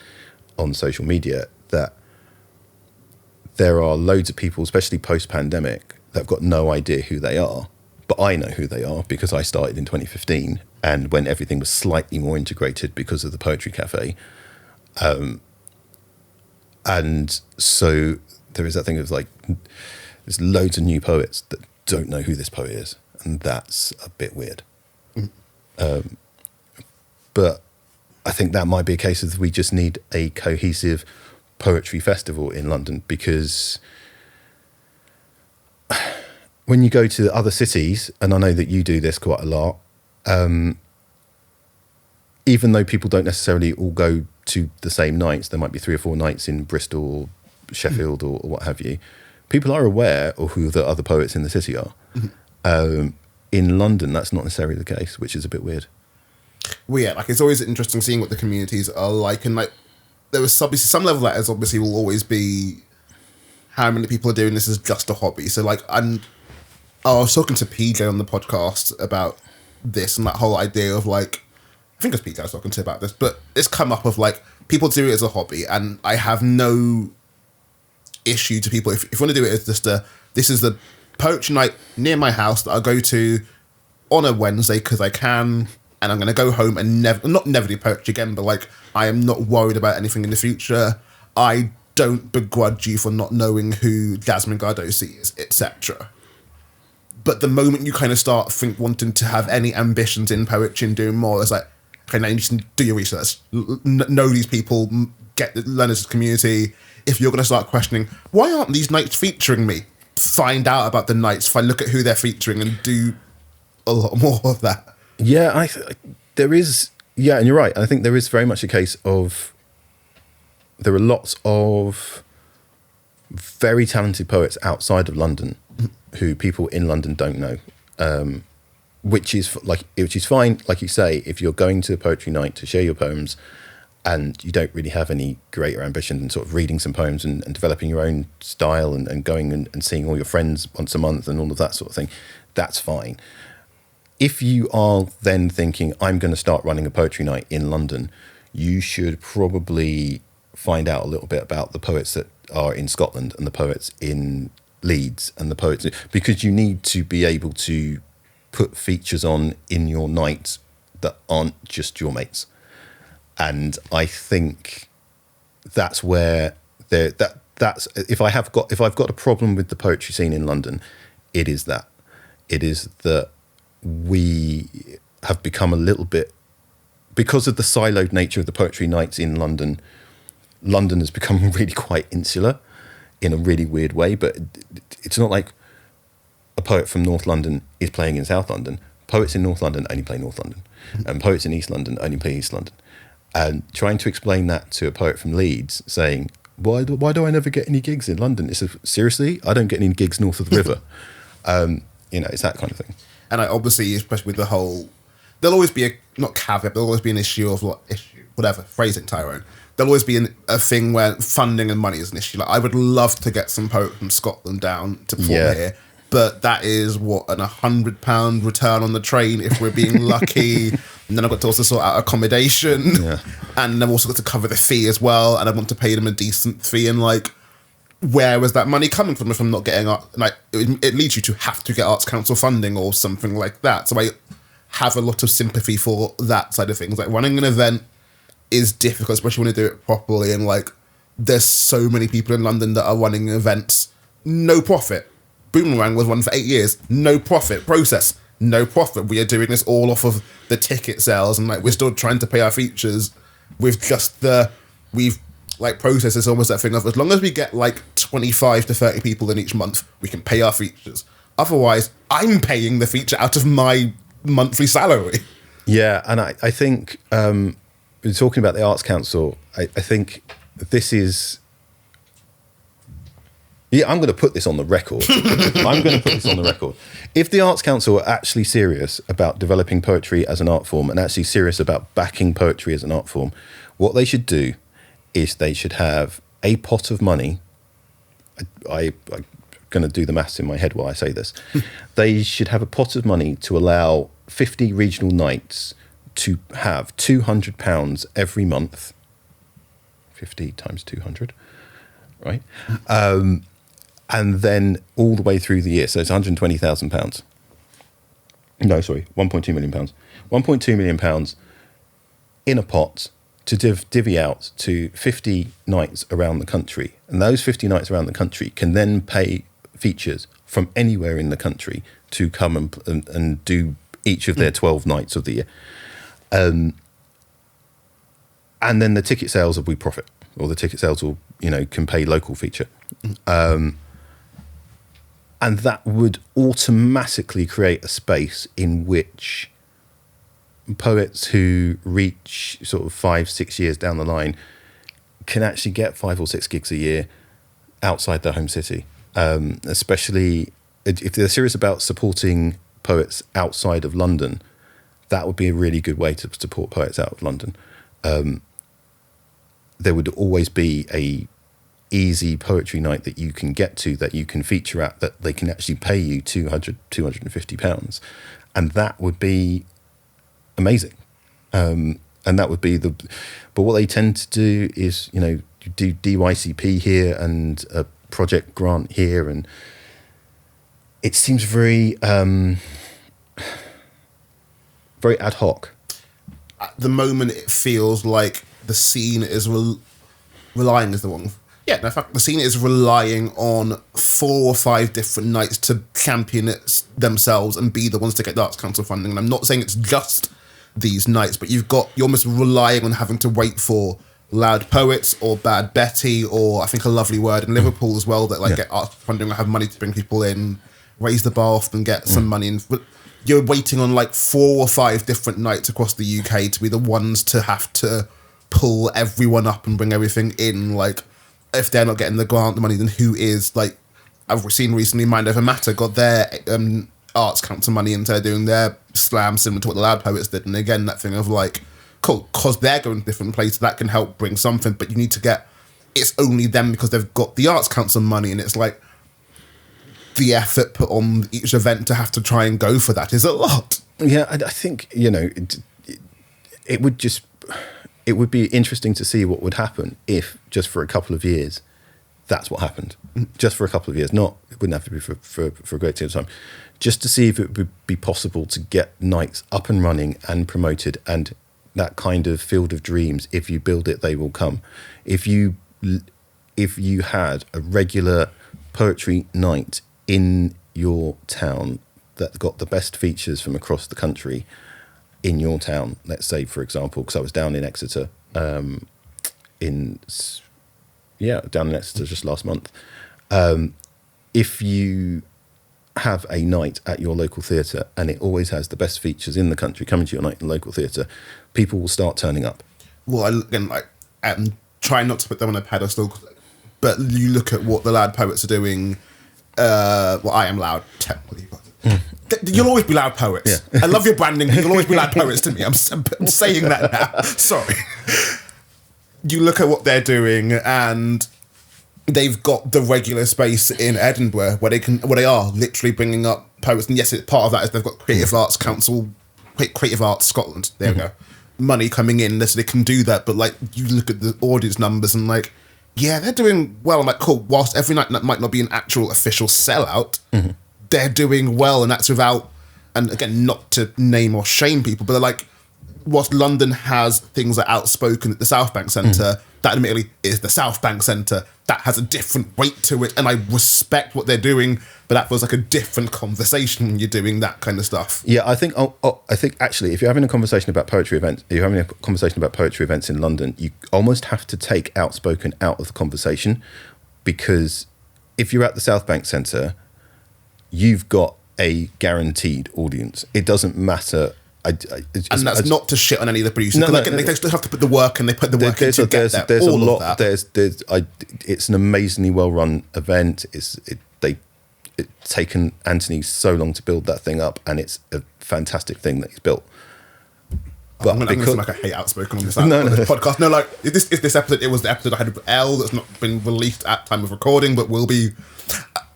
on social media, that there are loads of people, especially post-pandemic, that have got no idea who they are. But I know who they are because I started in 2015, and when everything was slightly more integrated because of the Poetry Cafe, And so there is that thing of like, there's loads of new poets that don't know who this poet is, and that's a bit weird. But I think that might be a case of we just need a cohesive poetry festival in London, because when you go to other cities, and I know that you do this quite a lot, even though people don't necessarily all go to the same nights, there might be 3 or 4 nights in Bristol or Sheffield or what have you, people are aware of who the other poets in the city are. In London, that's not necessarily the case, which is a bit weird. Well, yeah, like it's always interesting seeing what the communities are like, and like there was obviously some level that is obviously will always be how many people are doing this as just a hobby. So like I was talking to PJ on the podcast about this and that whole idea of like, I think it was PJ I was talking to about this, but it's come up of like people do it as a hobby, and I have no issue to people if you want to do it as just this is the poetry night near my house that I'll go to on a Wednesday because I can, and I'm going to go home and never do poetry again, but like I am not worried about anything in the future. I don't begrudge you for not knowing who Jasmine Gardosi is, etc. But the moment you kind of start wanting to have any ambitions in poetry and doing more, it's like, okay, now you just do your research, know these people, learn this community. If you're going to start questioning, why aren't these nights featuring me? Find out about the nights, look at who they're featuring, and do a lot more of that. Yeah, there is. Yeah, and you're right. I think there is very much a case of there are lots of very talented poets outside of London who people in London don't know, which is fine. Like you say, if you're going to a poetry night to share your poems, and you don't really have any greater ambition than sort of reading some poems and developing your own style and going and seeing all your friends once a month and all of that sort of thing, that's fine. If you are then thinking, I'm going to start running a poetry night in London, you should probably find out a little bit about the poets that are in Scotland and the poets in Leeds and the poets, because you need to be able to put features on in your night that aren't just your mates. And I think that's where that's if I've got a problem with the poetry scene in London, it is that we have become a little bit, because of the siloed nature of the poetry nights in London. London has become really quite insular in a really weird way, but it's not like a poet from North London is playing in South London. Poets in North London only play North London, and poets in East London only play East London. And trying to explain that to a poet from Leeds, saying, why do I never get any gigs in London? It's seriously, I don't get any gigs north of the river. It's that kind of thing. And I obviously, especially with the whole, there'll always be not caveat, there'll always be an issue of whatever, phrasing, Tyrone. There'll always be a thing where funding and money is an issue. Like I would love to get some poet from Scotland down to perform here, but that is an £100 return on the train if we're being lucky. And then I've got to also sort out accommodation, and I've also got to cover the fee as well. And I want to pay them a decent fee. And like, where was that money coming from if I'm not getting art? Like, it leads you to have to get Arts Council funding or something like that. So I have a lot of sympathy for that side of things. Like running an event is difficult, especially when you do it properly. And like, there's so many people in London that are running events, no profit. Boomerang was one for 8 years, no profit. Process, no profit. We are doing this all off of the ticket sales, and like we're still trying to pay our features with just Process is almost that thing of, as long as we get like 25 to 30 people in each month, we can pay our features. Otherwise, I'm paying the feature out of my monthly salary. Yeah, and I think we're talking about the Arts Council. I think this is. Yeah, I'm going to put this on the record. If the Arts Council are actually serious about developing poetry as an art form and actually serious about backing poetry as an art form, what they should do is they should have a pot of money. I'm going to do the maths in my head while I say this. They should have a pot of money to allow 50 regional nights to have £200 every month. 50 times 200, right? And then all the way through the year. So it's £120,000. No, sorry, £1.2 million. £1.2 million in a pot to divvy out to 50 nights around the country. And those 50 nights around the country can then pay features from anywhere in the country to come and do each of their 12 nights of the year. And then the ticket sales will be profit, or the ticket sales will, can pay local feature. And that would automatically create a space in which poets who reach sort of 5-6 years down the line can actually get 5 or 6 gigs a year outside their home city. Especially if they're serious about supporting poets outside of London, that would be a really good way to support poets out of London. There would always be a easy poetry night that you can get to, that you can feature at, that they can actually pay you £250. And that would be amazing. And that would be but what they tend to do is, do DYCP here and a project grant here. And it seems very, very ad hoc. At the moment, it feels like the scene is relying is the wrong. Yeah, no, in fact, the scene is relying on 4 or 5 different nights to champion it themselves and be the ones to get the Arts Council funding. And I'm not saying it's just these nights, but you're almost relying on having to wait for Loud Poets or Bad Betty, or I think A Lovely Word in Liverpool as well, that get arts funding and have money to bring people in, raise the bar off and get some money in. You're waiting on 4 or 5 different nights across the UK to be the ones to have to pull everyone up and bring everything in. If they're not getting the grant, the money, then who is? I've seen recently Mind Over Matter got their Arts Council money into doing their slam similar to what the Loud Poets did. And again, that thing of cool, because they're going to different places, that can help bring something, but you need to it's only them because they've got the Arts Council money, and it's the effort put on each event to have to try and go for that is a lot. Yeah, I think, it would be interesting to see what would happen if just for a couple of years that's what happened. Just for a couple of years. It wouldn't have to be for a great deal of time. Just to see if it would be possible to get nights up and running and promoted, and that kind of field of dreams, if you build it, they will come. If you had a regular poetry night in your town that got the best features from across the country in your town, let's say, for example, because I was down in Exeter, down in Exeter just last month. If you have a night at your local theatre and it always has the best features in the country coming to your night in the local theatre, people will start turning up. Well, I'm trying not to put them on a pedestal, but you look at what the Loud Poets are doing. I am Loud, technically, but you'll always be Loud Poets. Yeah. I love your branding. You'll always be Loud Poets to me. I'm saying that now. Sorry. You look at what they're doing, and they've got the regular space in Edinburgh where they are literally bringing up poets. And yes, part of that is they've got Creative Arts Council, Creative Arts Scotland. There we go. Money coming in, so they can do that. But you look at the audience numbers and they're doing well. I'm cool. Whilst every night that might not be an actual official sellout, they're doing well, and that's without. And again, not to name or shame people, but they're whilst London has things like Outspoken at the South Bank Centre, that admittedly is the South Bank Centre. That has a different weight to it, and I respect what they're doing, but that feels like a different conversation when you're doing that kind of stuff. Yeah, I think actually, if you're having a conversation about poetry events, in London, you almost have to take Outspoken out of the conversation, because if you're at the South Bank Centre, you've got a guaranteed audience. It doesn't matter. That's not to shit on any of the producers. They still have to put the work, and they put the work into get there. There's all a lot. Of that. It's an amazingly well run event. It's taken Anthony so long to build that thing up, and it's a fantastic thing that he's built. But I'm going to sound I hate Outspoken on this podcast. No, this episode, it was the episode I had with Elle that's not been released at time of recording, but will be.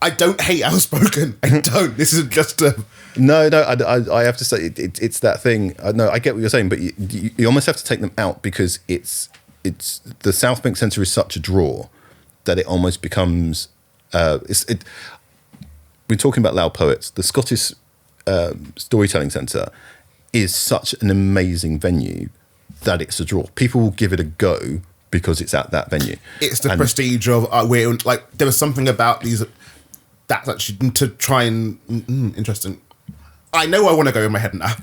I don't hate Outspoken. I don't. This is just a. No, I have to say it's that thing. No, I get what you're saying, but you almost have to take them out, because it's the South Bank Centre is such a draw that it almost becomes. We're talking about Loud Poets. The Scottish Storytelling Centre is such an amazing venue that it's a draw. People will give it a go because it's at that venue. It's the prestige of where, like, there was something about these that's actually to try and interesting. I know I want to go in my head now.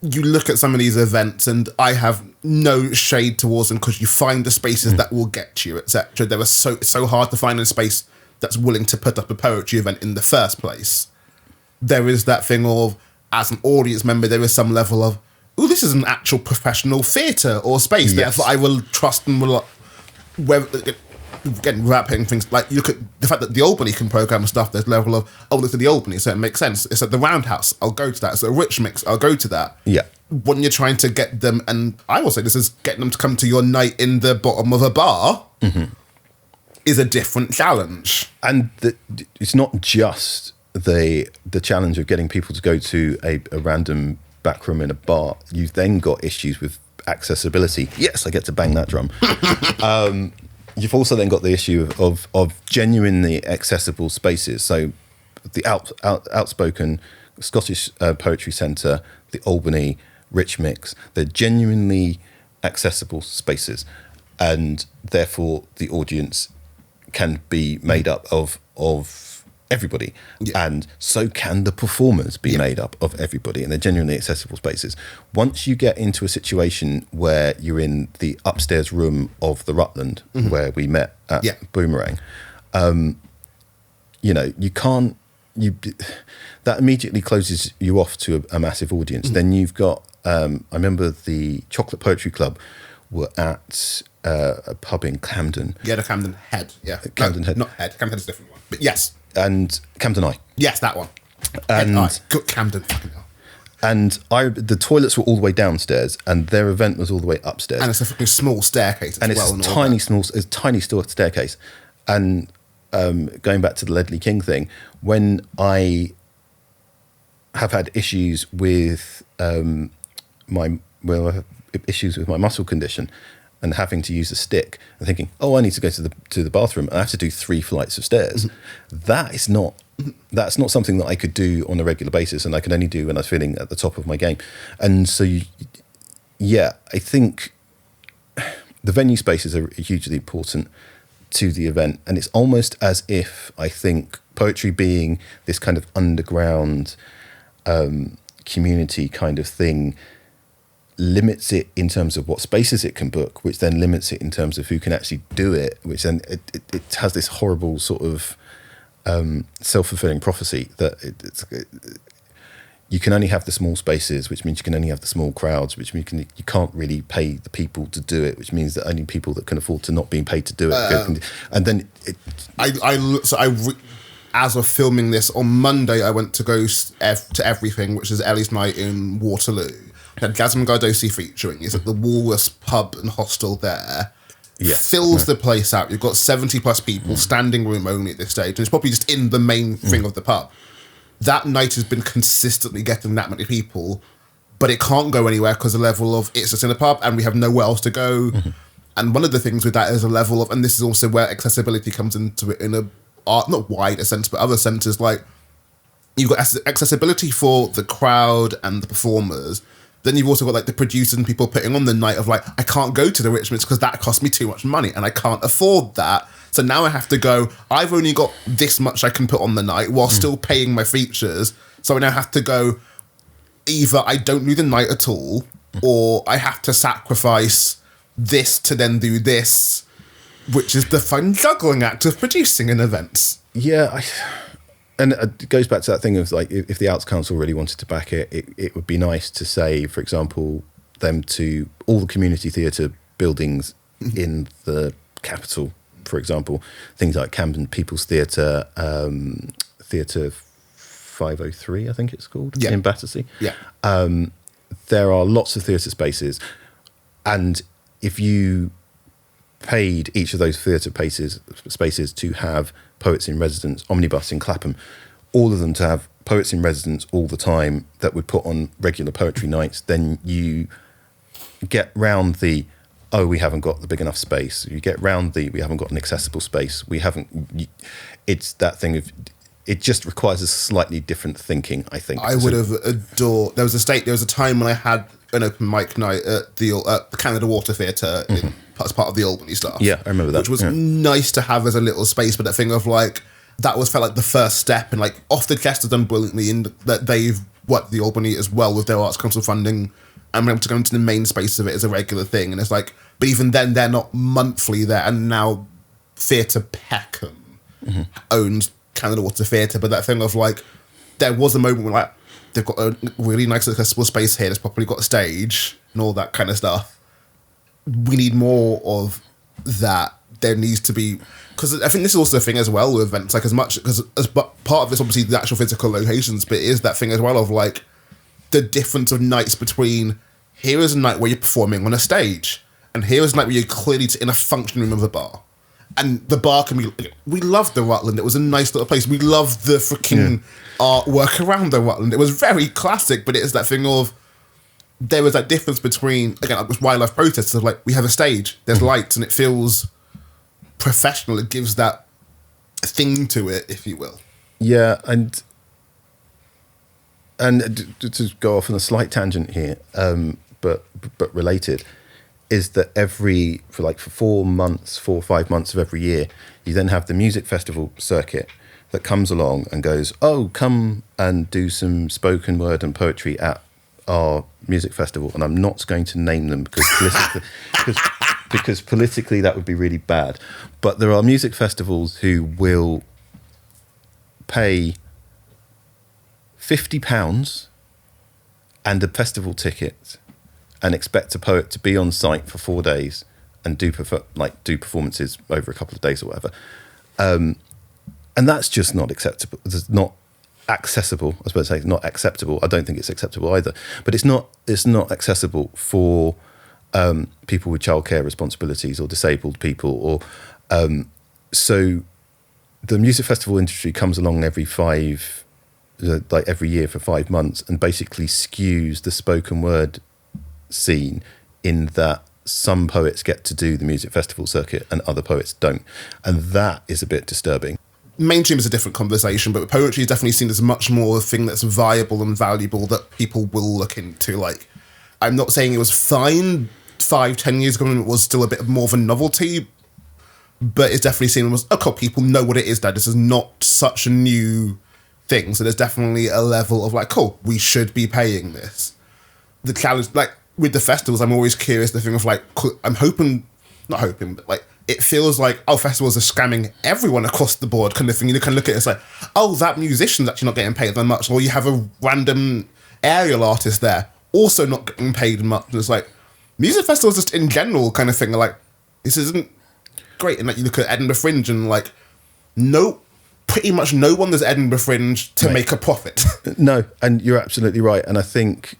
You look at some of these events, and I have no shade towards them because you find the spaces that will get you, etc. It's so hard to find a space that's willing to put up a poetry event in the first place. There is that thing of, as an audience member, there is some level of, oh, this is an actual professional theatre or space. Yes. Therefore, I will trust and will, again, without putting things, like, you look at the fact that the Albany can program stuff, there's a level of, oh, this is the Albany, so it makes sense. It's at the Roundhouse, I'll go to that. It's at a Rich Mix, I'll go to that. Yeah. When you're trying to get them, and I will say this is getting them to come to your night in the bottom of a bar, is a different challenge. And it's not just the challenge of getting people to go to a random back room in a bar. You've then got issues with accessibility. Yes, I get to bang that drum. You've also then got the issue of genuinely accessible spaces. So the Outspoken, Scottish Poetry Centre, the Albany, Rich Mix, they're genuinely accessible spaces, and therefore the audience can be made up of everybody, and so can the performers be made up of everybody, and they're genuinely accessible spaces. Once you get into a situation where you're in the upstairs room of the Rutland, where we met at Boomerang, you can't. That immediately closes you off to a massive audience. Then you've got. I remember the Chocolate Poetry Club were at a pub in Camden. Yeah, the Camden Head. Yeah, Camden Head. Not Head. Camden Head's a different one. But yes. And Camden Eye. Yes, that one. And good Camden. Fucking hell. And the toilets were all the way downstairs, and their event was all the way upstairs. And it's a fucking small staircase as well. And it's a tiny staircase. And going back to the Ledley King thing, when I have had issues with my muscle condition, and having to use a stick and thinking, oh, I need to go to the bathroom, and I have to do 3 flights of stairs. That's not something that I could do on a regular basis, and I could only do when I was feeling at the top of my game. And so, I think the venue spaces are hugely important to the event, and it's almost as if I think poetry being this kind of underground community kind of thing limits it in terms of what spaces it can book, which then limits it in terms of who can actually do it, which then it has this horrible sort of self-fulfilling prophecy that you can only have the small spaces, which means you can only have the small crowds, which means you can't really pay the people to do it, which means that only people that can afford to not being paid to do it and then as of filming this on Monday, I went to go to Everything, which is Ellie's night in Waterloo. Had Gazem Gardosi featuring. He's at the Walrus pub and hostel there. Yes. Fills the place out. You've got 70 plus people, standing room only at this stage, and it's probably just in the main thing of the pub. That night has been consistently getting that many people, but it can't go anywhere because the level of it's just in a pub and we have nowhere else to go. And one of the things with that is a level of, and this is also where accessibility comes into it in a not wider sense, but other senses, like you've got accessibility for the crowd and the performers. Then you've also got like the producers and people putting on the night of like, I can't go to the Richmonds because that cost me too much money and I can't afford that. So now I have to go, I've only got this much I can put on the night while still paying my features. So I now have to go, either I don't do the night at all, or I have to sacrifice this to then do this, which is the fun juggling act of producing an event. Yeah, and it goes back to that thing of like, if the Arts Council really wanted to back it, it would be nice to say, for example, them to all the community theatre buildings in the capital, for example, things like Camden People's Theatre, Theatre 503, I think it's called, in Battersea. Yeah. There are lots of theatre spaces, and if you paid each of those theatre spaces to have poets in residence, omnibus in Clapham, all of them to have poets in residence all the time that would put on regular poetry nights, then you get round the, oh, we haven't got the big enough space. You get round the, we haven't got an accessible space. It's that thing of, it just requires a slightly different thinking, I think. I would have adored. There was a time when I had an open mic night at the Canada Water Theatre as part of the Albany stuff. Yeah, I remember that. Which was nice to have as a little space, but that thing of like, that felt like the first step, and like Off the Chest has done brilliantly in that they've worked the Albany as well with their Arts Council funding and been able to go into the main space of it as a regular thing. And it's like, but even then they're not monthly there, and now Theatre Peckham owns Canada Water Theatre, but that thing of like, there was a moment where like, they've got a really nice accessible space here, it's probably got a stage and all that kind of stuff. We need more of that. There needs to be, because I think this is also a thing as well with events, like part of this obviously the actual physical locations, but it is that thing as well of like the difference of nights between, here is a night where you're performing on a stage, and here is a night where you're clearly in a function room of a bar. And the bar can be, we loved the Rutland, it was a nice little place, we loved the freaking artwork around the Rutland, it was very classic, but it is that thing of, there was that difference between, again, with wildlife protests of like, we have a stage, there's lights, and it feels professional, it gives that thing to it, if you will. Yeah, and to go off on a slight tangent here, but related, is that for 4 or 5 months of every year, you then have the music festival circuit that comes along and goes, oh, come and do some spoken word and poetry at our music festival. And I'm not going to name them because politically that would be really bad. But there are music festivals who will pay £50 and a festival ticket and expect a poet to be on site for 4 days and do performances over a couple of days or whatever. And that's just not acceptable. It's not accessible. I suppose it's not acceptable. I don't think it's acceptable either. But it's not accessible for people with childcare responsibilities or disabled people. Or so the music festival industry comes along every year for 5 months and basically skews the spoken word scene in that some poets get to do the music festival circuit and other poets don't, and that is a bit disturbing. Mainstream is a different conversation, but poetry is definitely seen as much more a thing that's viable and valuable that people will look into. Like, I'm not saying it was fine 5-10 years ago when it was still a bit more of a novelty, but it's definitely seen as, okay, people know what it is now. This is not such a new thing, so there's definitely a level of like, cool, we should be paying this. The challenge, like, with the festivals, I'm always curious, the thing of like, I'm not hoping, but like, it feels like, oh, festivals are scamming everyone across the board kind of thing. You can look at it as like, oh, that musician's actually not getting paid that much, or you have a random aerial artist there also not getting paid much. And it's like, music festivals just in general kind of thing are like, this isn't great. And like, you look at Edinburgh Fringe and like, pretty much no one does Edinburgh Fringe to make a profit. No, and you're absolutely right. And I think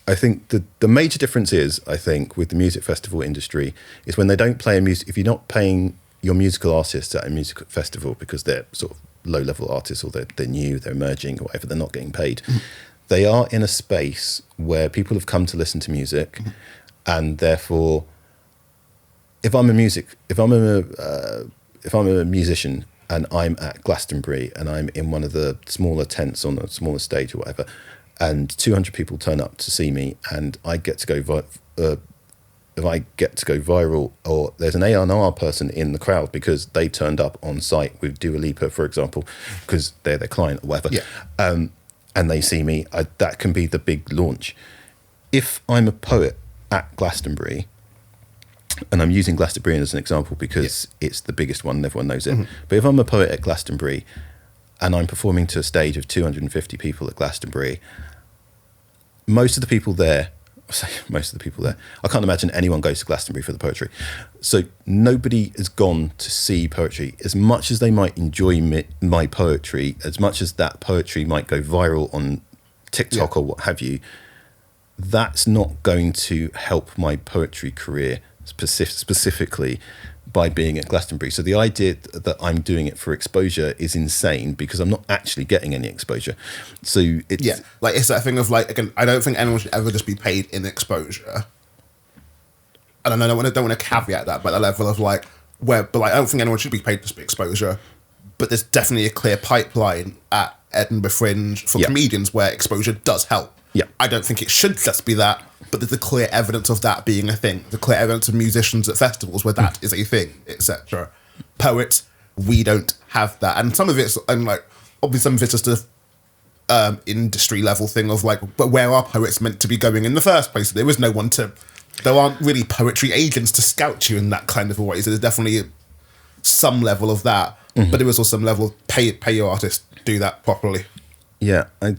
the major difference is, I think, with the music festival industry is when they don't play if you're not paying your musical artists at a music festival because they're sort of low-level artists or they're new, they're emerging or whatever, they're not getting paid. They are in a space where people have come to listen to music, and therefore, if I'm a musician and I'm at Glastonbury and I'm in one of the smaller tents on a smaller stage or whatever, and 200 people turn up to see me, and I get to go viral, or there's an A&R person in the crowd because they turned up on site with Dua Lipa, for example, because they're their client or whatever, and they see me, that can be the big launch. If I'm a poet at Glastonbury, and I'm using Glastonbury as an example because it's the biggest one and everyone knows it, but if I'm a poet at Glastonbury and I'm performing to a stage of 250 people at Glastonbury, most of the people there, I can't imagine anyone goes to Glastonbury for the poetry. So nobody has gone to see poetry. As much as they might enjoy my poetry, as much as that poetry might go viral on TikTok or what have you, that's not going to help my poetry career specifically by being at Glastonbury. So the idea that I'm doing it for exposure is insane because I'm not actually getting any exposure. So it's like, it's that thing of like, again, I don't think anyone should ever just be paid in exposure. And I don't want to caveat that, but the level of like, I don't think anyone should be paid just for exposure. but there's definitely a clear pipeline at Edinburgh Fringe for comedians where exposure does help. Yeah. I don't think it should just be that, but there's a clear evidence of that being a thing. The clear evidence of musicians at festivals where that is a thing, etc. Poets, we don't have that. And some of it's, and like, obviously some of it's just a industry level thing of like, but where are poets meant to be going in the first place? There is no one to, there aren't really poetry agents to scout you in that kind of a way. So there's definitely some level of that, but there is also some level of pay your artist, do that properly. Yeah, I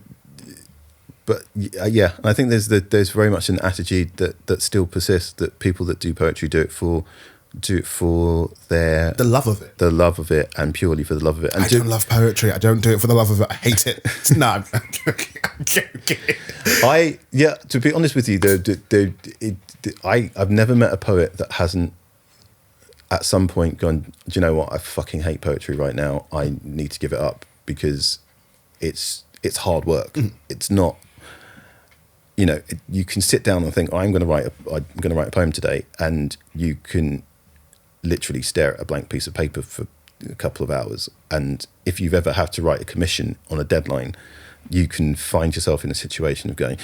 think there's very much an attitude that still persists, that people that do poetry do it for the love of it, and purely for the love of it. And I don't love poetry. I don't do it for the love of it. I hate it. No, I'm joking. To be honest with you, I've never met a poet that hasn't at some point gone, do you know what? I fucking hate poetry right now. I need to give it up because it's hard work. It's not. You can sit down and think, I'm going to write a poem today, and you can literally stare at a blank piece of paper for a couple of hours. And if you've ever had to write a commission on a deadline, you can find yourself in a situation of going,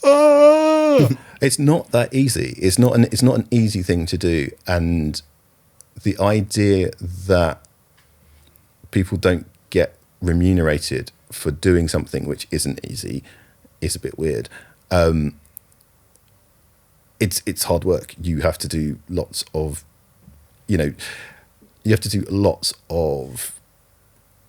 oh, it's not that easy. It's not an easy thing to do. And the idea that people don't get remunerated for doing something which isn't easy is a bit weird. It's hard work. You have to do lots of,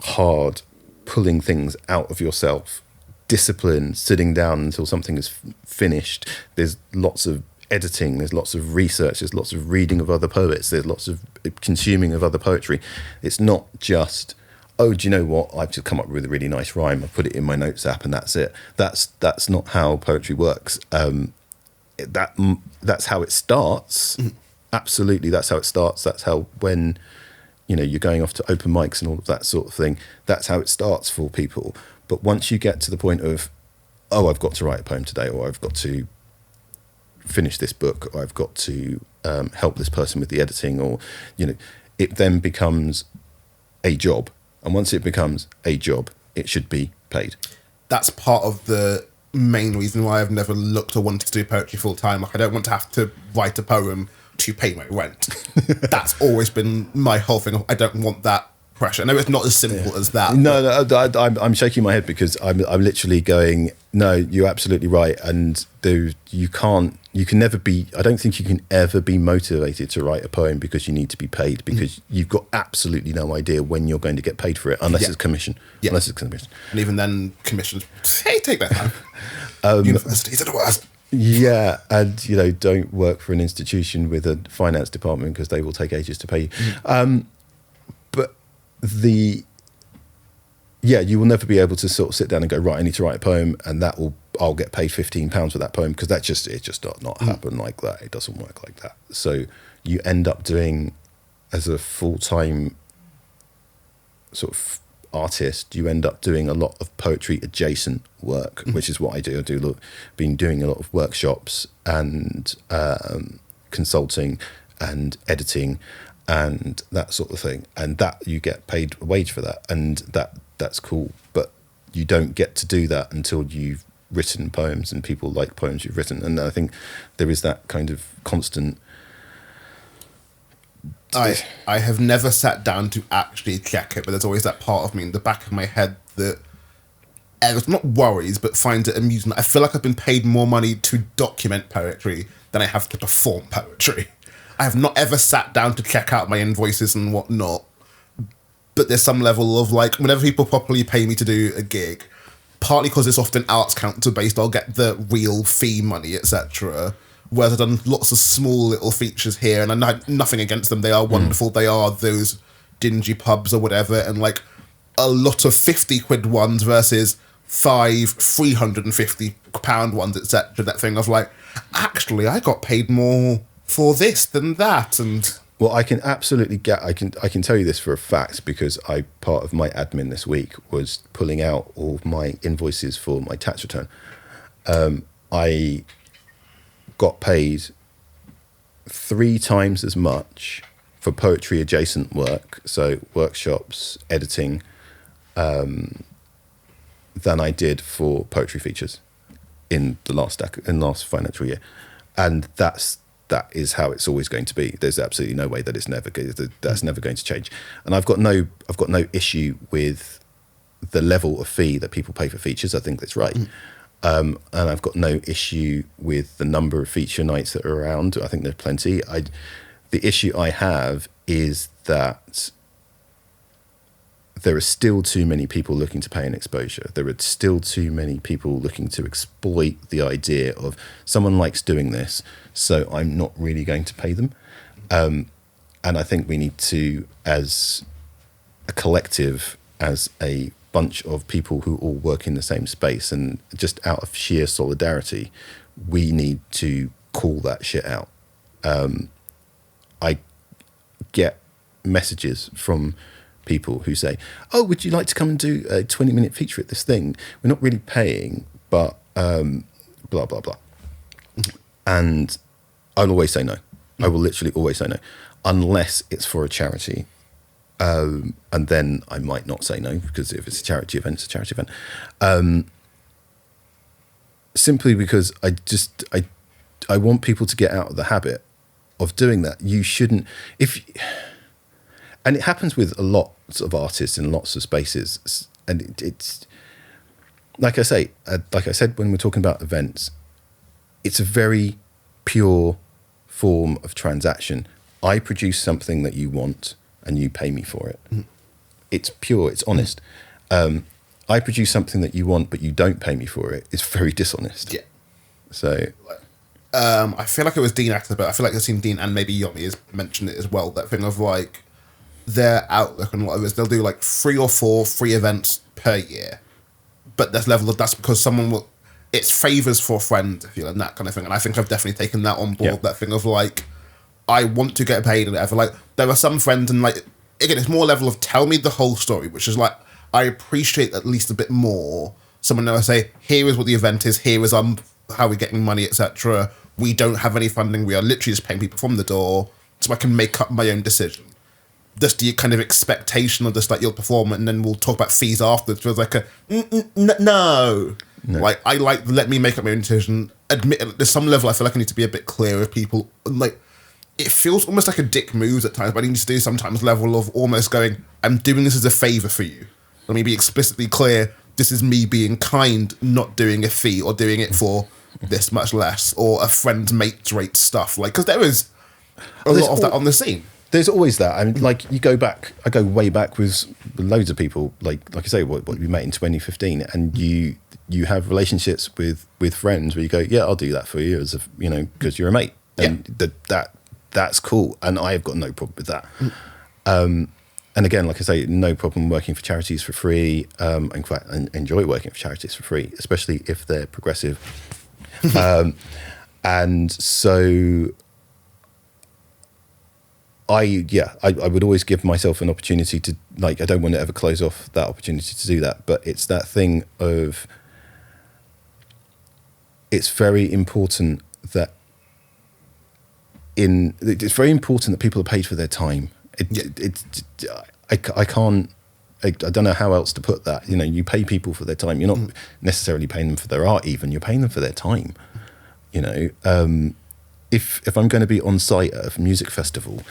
hard pulling things out of yourself, discipline, sitting down until something is finished. There's lots of editing, there's lots of research, there's lots of reading of other poets, there's lots of consuming of other poetry. It's not just, oh, do you know what? I've just come up with a really nice rhyme. I put it in my notes app and that's it. That's not how poetry works. That's how it starts. Absolutely, that's how it starts. That's how when you're going off to open mics and all of that sort of thing. That's how it starts for people. But once you get to the point of, oh, I've got to write a poem today, or I've got to finish this book, or I've got to help this person with the editing, or it then becomes a job. And once it becomes a job, it should be paid. That's part of the main reason why I've never looked or wanted to do poetry full time. Like, I don't want to have to write a poem to pay my rent. That's always been my whole thing. I don't want that pressure. No, it's not as simple as that. No, I'm shaking my head because I'm literally going, no, you're absolutely right. And you can never be, I don't think you can ever be motivated to write a poem because you need to be paid, because you've got absolutely no idea when you're going to get paid for it, unless it's commission. Yeah. Unless it's commission. And even then, commissions, hey, take that time. Universities are the worst. Yeah, and don't work for an institution with a finance department because they will take ages to pay you. But you will never be able to sort of sit down and go, right, I need to write a poem, and I'll get paid £15 for that poem, because it just not happen like that. It doesn't work like that. So you end up doing, as a full-time sort of artist, you end up doing a lot of poetry adjacent work, which is what I do. Been doing a lot of workshops and consulting and editing and that sort of thing, and that you get paid a wage for that, and that's cool. But you don't get to do that until you've written poems and people like poems you've written. And I think there is that kind of constant. I have never sat down to actually check it, but there's always that part of me in the back of my head that not worries, but finds it amusing. I feel like I've been paid more money to document poetry than I have to perform poetry. I have not ever sat down to check out my invoices and whatnot, but there's some level of, like, whenever people properly pay me to do a gig, partly because it's often arts council based, I'll get the real fee money, etc. Whereas I've done lots of small little features here, and I have nothing against them. They are wonderful. They are those dingy pubs or whatever, and like a lot of 50 quid ones versus 350 pound ones, etc. That thing of like, actually, I got paid more for this than that. And well, I can absolutely I can tell you this for a fact, because part of my admin this week was pulling out all of my invoices for my tax return. I got paid 3 times as much for poetry adjacent work, so workshops, editing, than I did for poetry features in the last financial year, and that is how it's always going to be. There's absolutely no way that that's never going to change. And I've got no issue with the level of fee that people pay for features. I think that's right. And I've got no issue with the number of feature nights that are around. I think there's plenty. The issue I have is that there are still too many people looking to pay an exposure. There are still too many people looking to exploit the idea of someone likes doing this, so I'm not really going to pay them. And I think we need to, as a collective, as a bunch of people who all work in the same space, and just out of sheer solidarity, we need to call that shit out. I get messages from people who say, "Oh, would you like to come and do a 20-minute feature at this thing? We're not really paying, but blah, blah, blah." And I'll always say no. I will literally always say no, unless it's for a charity. And then I might not say no, because if it's a charity event, it's a charity event. Simply because I want people to get out of the habit of doing that. You shouldn't, and it happens with lots of artists in lots of spaces. And it's like I said when we're talking about events, it's a very pure form of transaction. I produce something that you want, and you pay me for it. It's pure, it's honest. I produce something that you want, but you don't pay me for it. It's very dishonest. Yeah. So, I feel like it was Dean Actor, but I feel like I've seen Dean and maybe Yomi has mentioned it as well. That thing of like their outlook on what it is, they'll do like 3 or 4 free events per year, but that's because someone will. It's favors for a friend, if you like, and that kind of thing. And I think I've definitely taken that on board. Yeah. That thing of like, I want to get paid and whatever. Like, there are some friends, and like, again, it's more level of tell me the whole story, which is like, I appreciate at least a bit more. Someone will say, here is what the event is, here is how we're getting money, etc. We don't have any funding, we are literally just paying people from the door, so I can make up my own decision. Just the kind of expectation of just like you'll perform, and then we'll talk about fees afterwards. It was like no. Like, I like, let me make up my own decision. Admit, there's some level I feel like I need to be a bit clear with people. Like, it feels almost like a dick move at times, but I need to do sometimes level of almost going, I'm doing this as a favour for you. Let me be explicitly clear, this is me being kind, not doing a fee or doing it for this much less, or a friend's mate's rate stuff. Like, because there is a lot of that on the scene. There's always that. I mean, like, I go way back with loads of people, like I say, what we met in 2015, and you have relationships with friends where you go, yeah, I'll do that for you, as because you're a mate. And that's cool, and I have got no problem with that. And again, like I say, no problem working for charities for free. In fact, I enjoy working for charities for free, especially if they're progressive. And so I would always give myself an opportunity to, like, I don't want to ever close off that opportunity to do that. But it's that thing of, it's very important that it's very important that people are paid for their time. I don't know how else to put that. You pay people for their time. You're not necessarily paying them for their art even. You're paying them for their time. If I'm going to be on site at a music festival,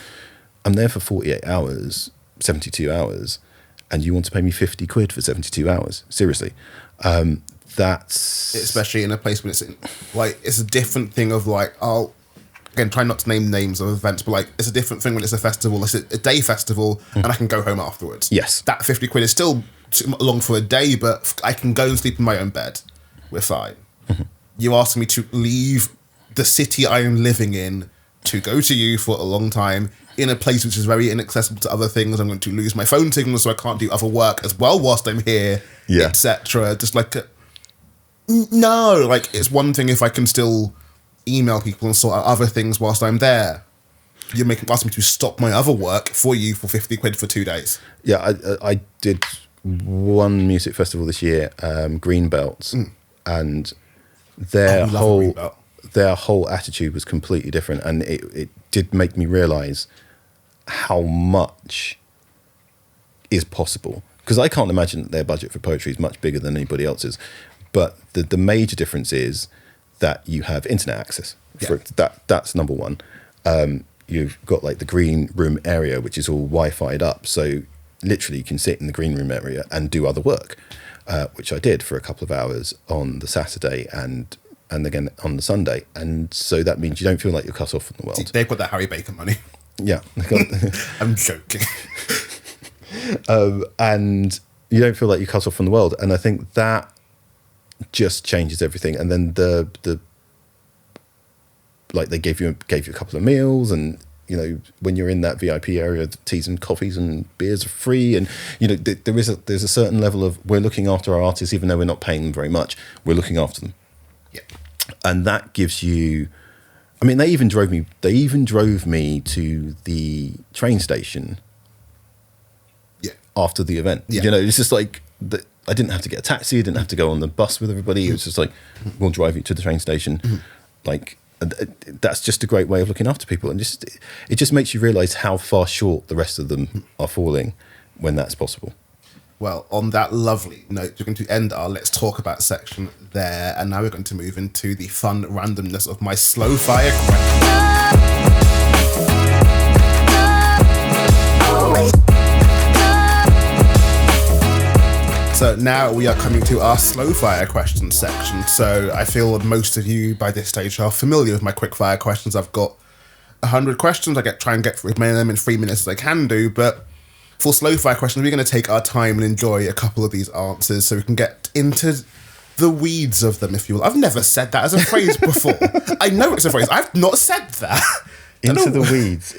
I'm there for 48 hours, 72 hours, and you want to pay me 50 quid for 72 hours? Seriously. That's... Especially in a place when it's a different thing of like, again, try not to name names of events, but like, it's a different thing when it's a festival. It's a day festival, and I can go home afterwards. Yes. That 50 quid is still long for a day, but I can go and sleep in my own bed. We're fine. Mm-hmm. You asked me to leave the city I am living in to go to you for a long time in a place which is very inaccessible to other things. I'm going to lose my phone signal, so I can't do other work as well whilst I'm here, etc. Just like, no, like, it's one thing if I can still email people and sort out other things whilst I'm there. You're asking me to stop my other work for you for 50 quid for 2 days. Yeah, I did one music festival this year, Greenbelt, and their whole attitude was completely different, and it did make me realise how much is possible. Because I can't imagine that their budget for poetry is much bigger than anybody else's. But the major difference is that you have internet access. That's number one. You've got like the green room area, which is all Wi-Fi'd up. So literally you can sit in the green room area and do other work, which I did for a couple of hours on the Saturday and again on the Sunday. And so that means you don't feel like you're cut off from the world. They've got that Harry Baker money. Yeah. I'm joking. And you don't feel like you're cut off from the world. And I think that just changes everything. And then the like they gave you a couple of meals, and you know, when you're in that VIP area, the teas and coffees and beers are free, and you know there's a certain level of we're looking after our artists, even though we're not paying them very much, we're looking after them. Yeah. And that gives you, I mean, they even drove me to the train station after the event. You know, it's just like I didn't have to get a taxi, I didn't have to go on the bus with everybody. It was just like, we'll drive you to the train station. Like, that's just a great way of looking after people, and it just makes you realize how far short the rest of them are falling when that's possible. Well, on that lovely note, we're going to end our Let's Talk About section there, and now we're going to move into the fun randomness of my slow fire question. So now we are coming to our slow fire questions section. So I feel that most of you by this stage are familiar with my quick fire questions. I've got 100 questions. I try and get through as many of them in 3 minutes as I can do. But for slow fire questions, we're going to take our time and enjoy a couple of these answers so we can get into the weeds of them, if you will. I've never said that as a phrase before. I know it's a phrase. I've not said that. Into the weeds.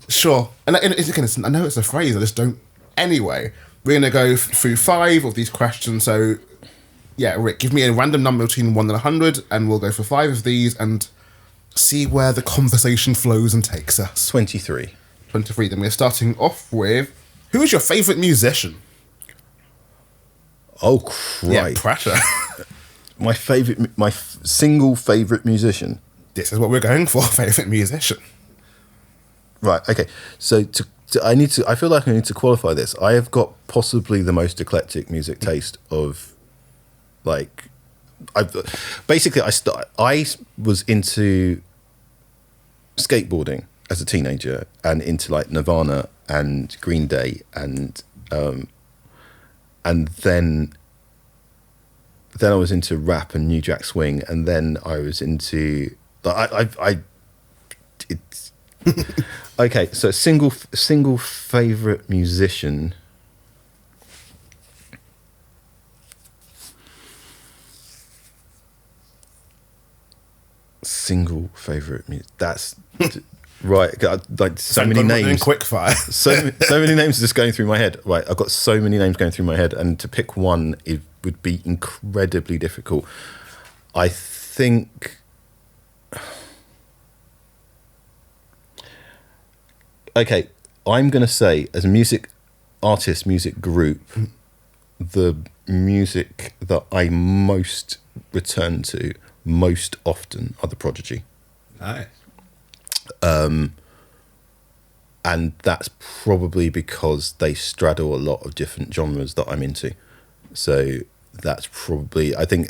Sure. And again, I know it's a phrase. I just don't. Anyway. We're going to go through 5 of these questions. So, yeah, Rick, give me a random number between 1 and 100, and we'll go for 5 of these and see where the conversation flows and takes us. 23. 23. Then we're starting off with, who is your favourite musician? Oh, Christ. Yeah, pressure. my single favourite musician. This is what we're going for, favourite musician. Right, okay. So I feel like I need to qualify this. I have got possibly the most eclectic music taste of, like, I was into skateboarding as a teenager and into like Nirvana and Green Day and then I was into rap and New Jack Swing, and then I was into it's okay. So single favorite musician. Single favorite music. That's right. Like so many names. Quick fire. so many names are just going through my head. Right, I've got so many names going through my head, and to pick one, it would be incredibly difficult. I think. Okay, I'm going to say, as a music artist, music group, the music that I most return to most often are The Prodigy. Nice. And that's probably because they straddle a lot of different genres that I'm into. So that's probably, I think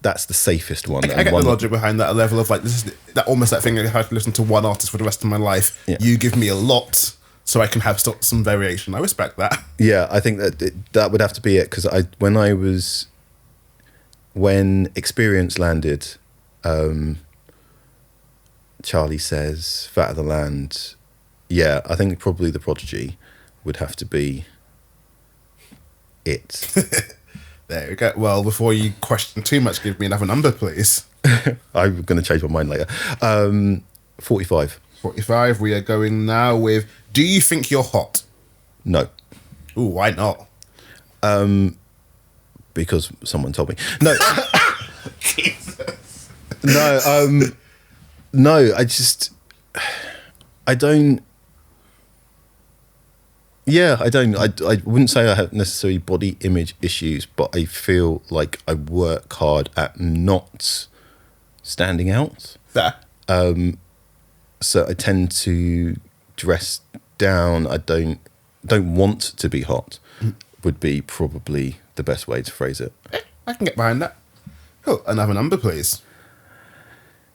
that's the safest one. I get the logic behind that, a level of like, this is that almost that thing I have to listen to one artist for the rest of my life. Yeah. You give me a lot so I can have some variation. I respect that. Yeah, I think that would have to be it, because when Experience landed, Charlie Says, Fat of the Land, yeah, I think probably The Prodigy would have to be it. There we go. Well, before you question too much, give me another number, please. I'm going to change my mind later. 45. 45. We are going now with, do you think you're hot? No. Ooh, why not? Because someone told me. No. Jesus. No, no, I don't. Yeah, I don't. I wouldn't say I have necessarily body image issues, but I feel like I work hard at not standing out. Fair. So I tend to dress down. I don't want to be hot. Would be probably the best way to phrase it. I can get behind that. Cool. Another number, please.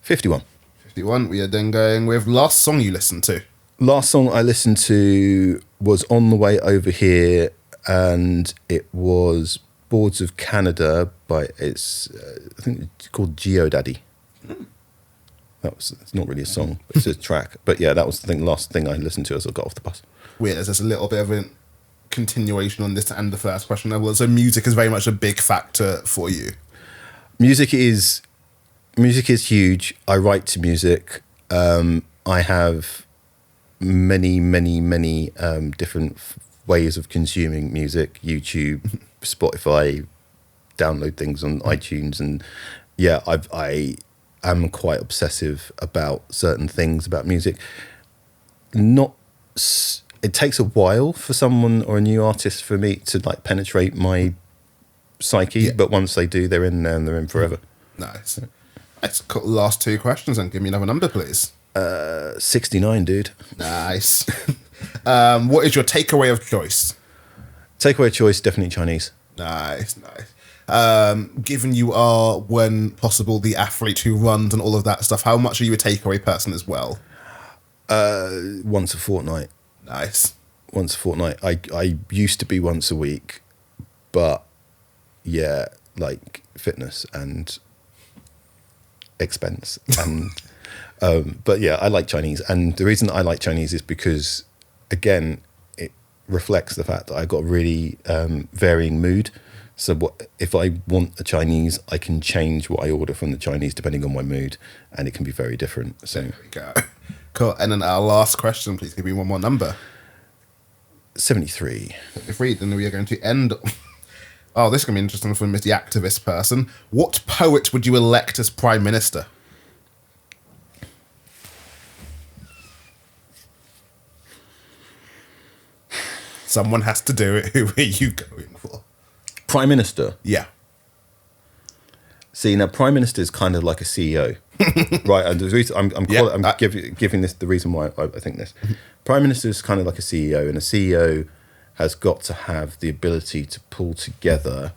51. 51. We are then going with last song you listened to. Last song I listened to was On the Way Over Here, and it was Boards of Canada by I think it's called Geodaddy. It's not really a song, it's a track. But yeah, that was the last thing I listened to as I got off the bus. Weird, there's just a little bit of a continuation on this and the first question. So music is very much a big factor for you. Music is huge. I write to music. I have many different ways of consuming music. YouTube, Spotify, download things on iTunes, and yeah, I am quite obsessive about certain things about music. It takes a while for someone or a new artist for me to like penetrate my psyche, but once they do, they're in there and they're in forever. Nice. Let's cut the last two questions and give me another number, please. 69, dude. Nice. What is your takeaway of choice? Takeaway of choice, definitely Chinese. Nice. Given you are, when possible, the athlete who runs and all of that stuff, how much are you a takeaway person as well? Once a fortnight. Nice. Once a fortnight. I used to be once a week, but yeah, like fitness and expense and but yeah, I like Chinese, and the reason I like Chinese is because, again, it reflects the fact that I've got a really varying mood. So if I want a Chinese, I can change what I order from the Chinese depending on my mood, and it can be very different. So there we go. Cool. And then our last question, please give me one more number. 73. 73. Then we are going to end. Oh, this is going to be interesting for the activist person. What poet would you elect as Prime Minister? Someone has to do it. Who are you going for? Prime Minister? Yeah. See, now Prime Minister is kind of like a CEO. Right, and the reason I'm giving this the reason why I think this. Prime Minister is kind of like a CEO, and a CEO has got to have the ability to pull together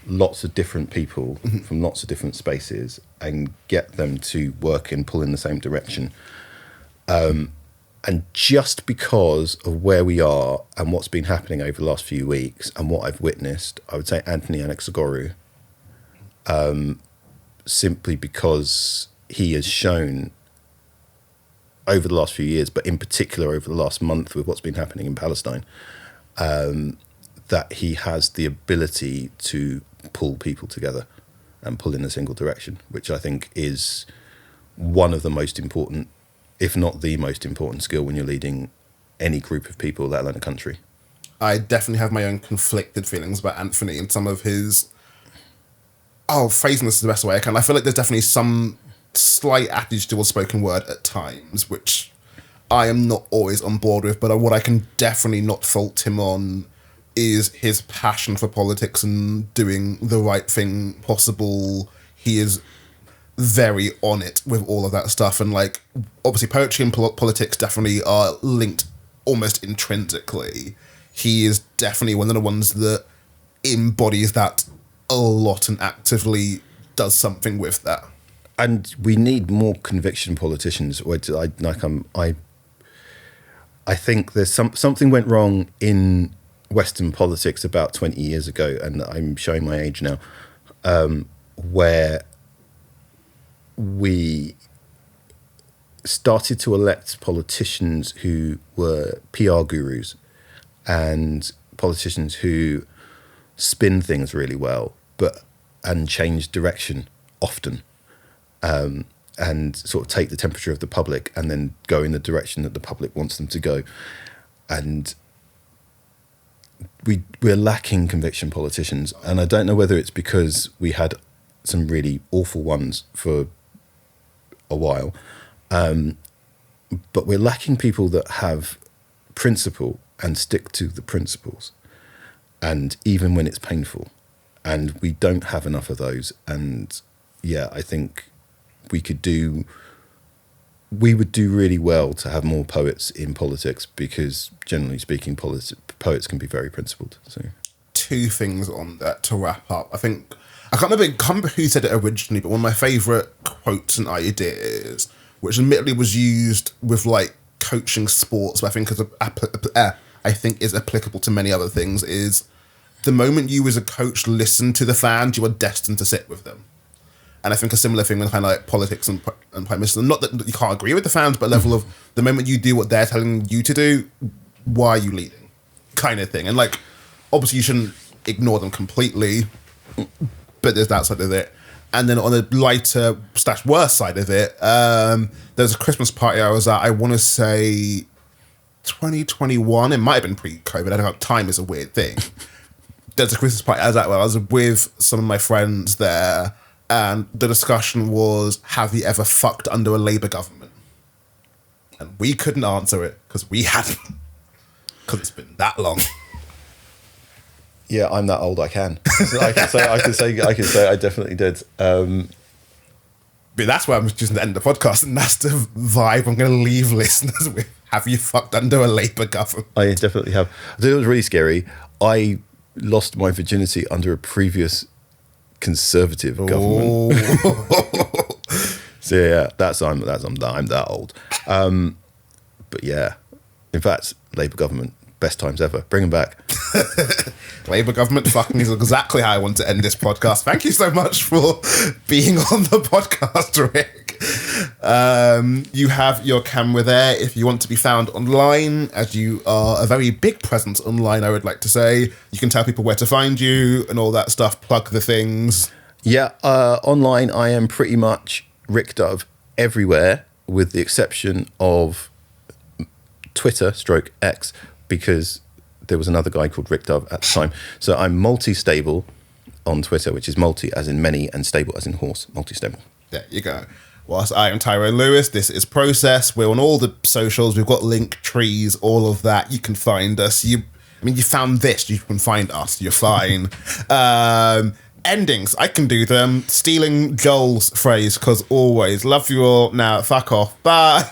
lots of different people from lots of different spaces and get them to work and pull in the same direction. And just because of where we are and what's been happening over the last few weeks and what I've witnessed, I would say Anthony Anaxagorou, simply because he has shown over the last few years, but in particular over the last month with what's been happening in Palestine, that he has the ability to pull people together and pull in a single direction, which I think is one of the most important, if not the most important skill when you're leading any group of people, let alone a country. I definitely have my own conflicted feelings about Anthony and some of his... phrasing this is the best way I can. I feel like there's definitely some slight attitude towards spoken word at times, which I am not always on board with, but what I can definitely not fault him on is his passion for politics and doing the right thing possible. He is very on it with all of that stuff, and like obviously poetry and politics definitely are linked almost intrinsically. He is definitely one of the ones that embodies that a lot and actively does something with that. And we need more conviction politicians. I think there's something went wrong in Western politics about 20 years ago, and I'm showing my age now, where we started to elect politicians who were PR gurus and politicians who spin things really well, and change direction often, and sort of take the temperature of the public and then go in the direction that the public wants them to go. And we're lacking conviction politicians, and I don't know whether it's because we had some really awful ones for a while, but we're lacking people that have principle and stick to the principles, and even when it's painful, and we don't have enough of those. And yeah, I think we could do we would do really well to have more poets in politics because, generally speaking, poets can be very principled. So, two things on that to wrap up. I think I can't remember who said it originally, but one of my favourite quotes and ideas, which admittedly was used with like coaching sports, but I think is applicable to many other things, is the moment you as a coach listen to the fans, you are destined to sit with them. And I think a similar thing with kind of like politics and prime minister. Not that you can't agree with the fans, but level of the moment you do what they're telling you to do, why are you leading? Kind of thing. And like, obviously you shouldn't ignore them completely, but there's that side of it. And then on a lighter / worse side of it, there's a Christmas party I was at, I want to say 2021. It might have been pre-COVID. I don't know. Time is a weird thing. There's a Christmas party I was at where I was with some of my friends there, and the discussion was, have you ever fucked under a Labour government? And we couldn't answer it because we hadn't. Because it's been that long. Yeah, I'm that old. I can. I can say I definitely did. But that's why I'm choosing to end the podcast, and that's the vibe I'm going to leave listeners with. Have you fucked under a Labour government? I definitely have. I think it was really scary. I lost my virginity under a previous Conservative government. So yeah, I'm that old. But yeah, in fact, Labour government, best times ever. Bring them back. Labour government fucking is exactly how I want to end this podcast. Thank you so much for being on the podcast, Rick. You have your camera there if you want to be found online, as you are a very big presence online, I would like to say. You can tell people where to find you and all that stuff, plug the things. Yeah, online I am pretty much Rick Dove everywhere, with the exception of Twitter / X, because there was another guy called Rick Dove at the time. So I'm multi-stable on Twitter, which is multi as in many and stable as in horse, multi-stable. There you go. Whilst I am Tyrone Lewis, this is Process. We're on all the socials. We've got link trees, all of that. You can find us. You found this. You can find us. You're fine. Endings. I can do them. Stealing Joel's phrase, because always. Love you all. Now, fuck off. Bye.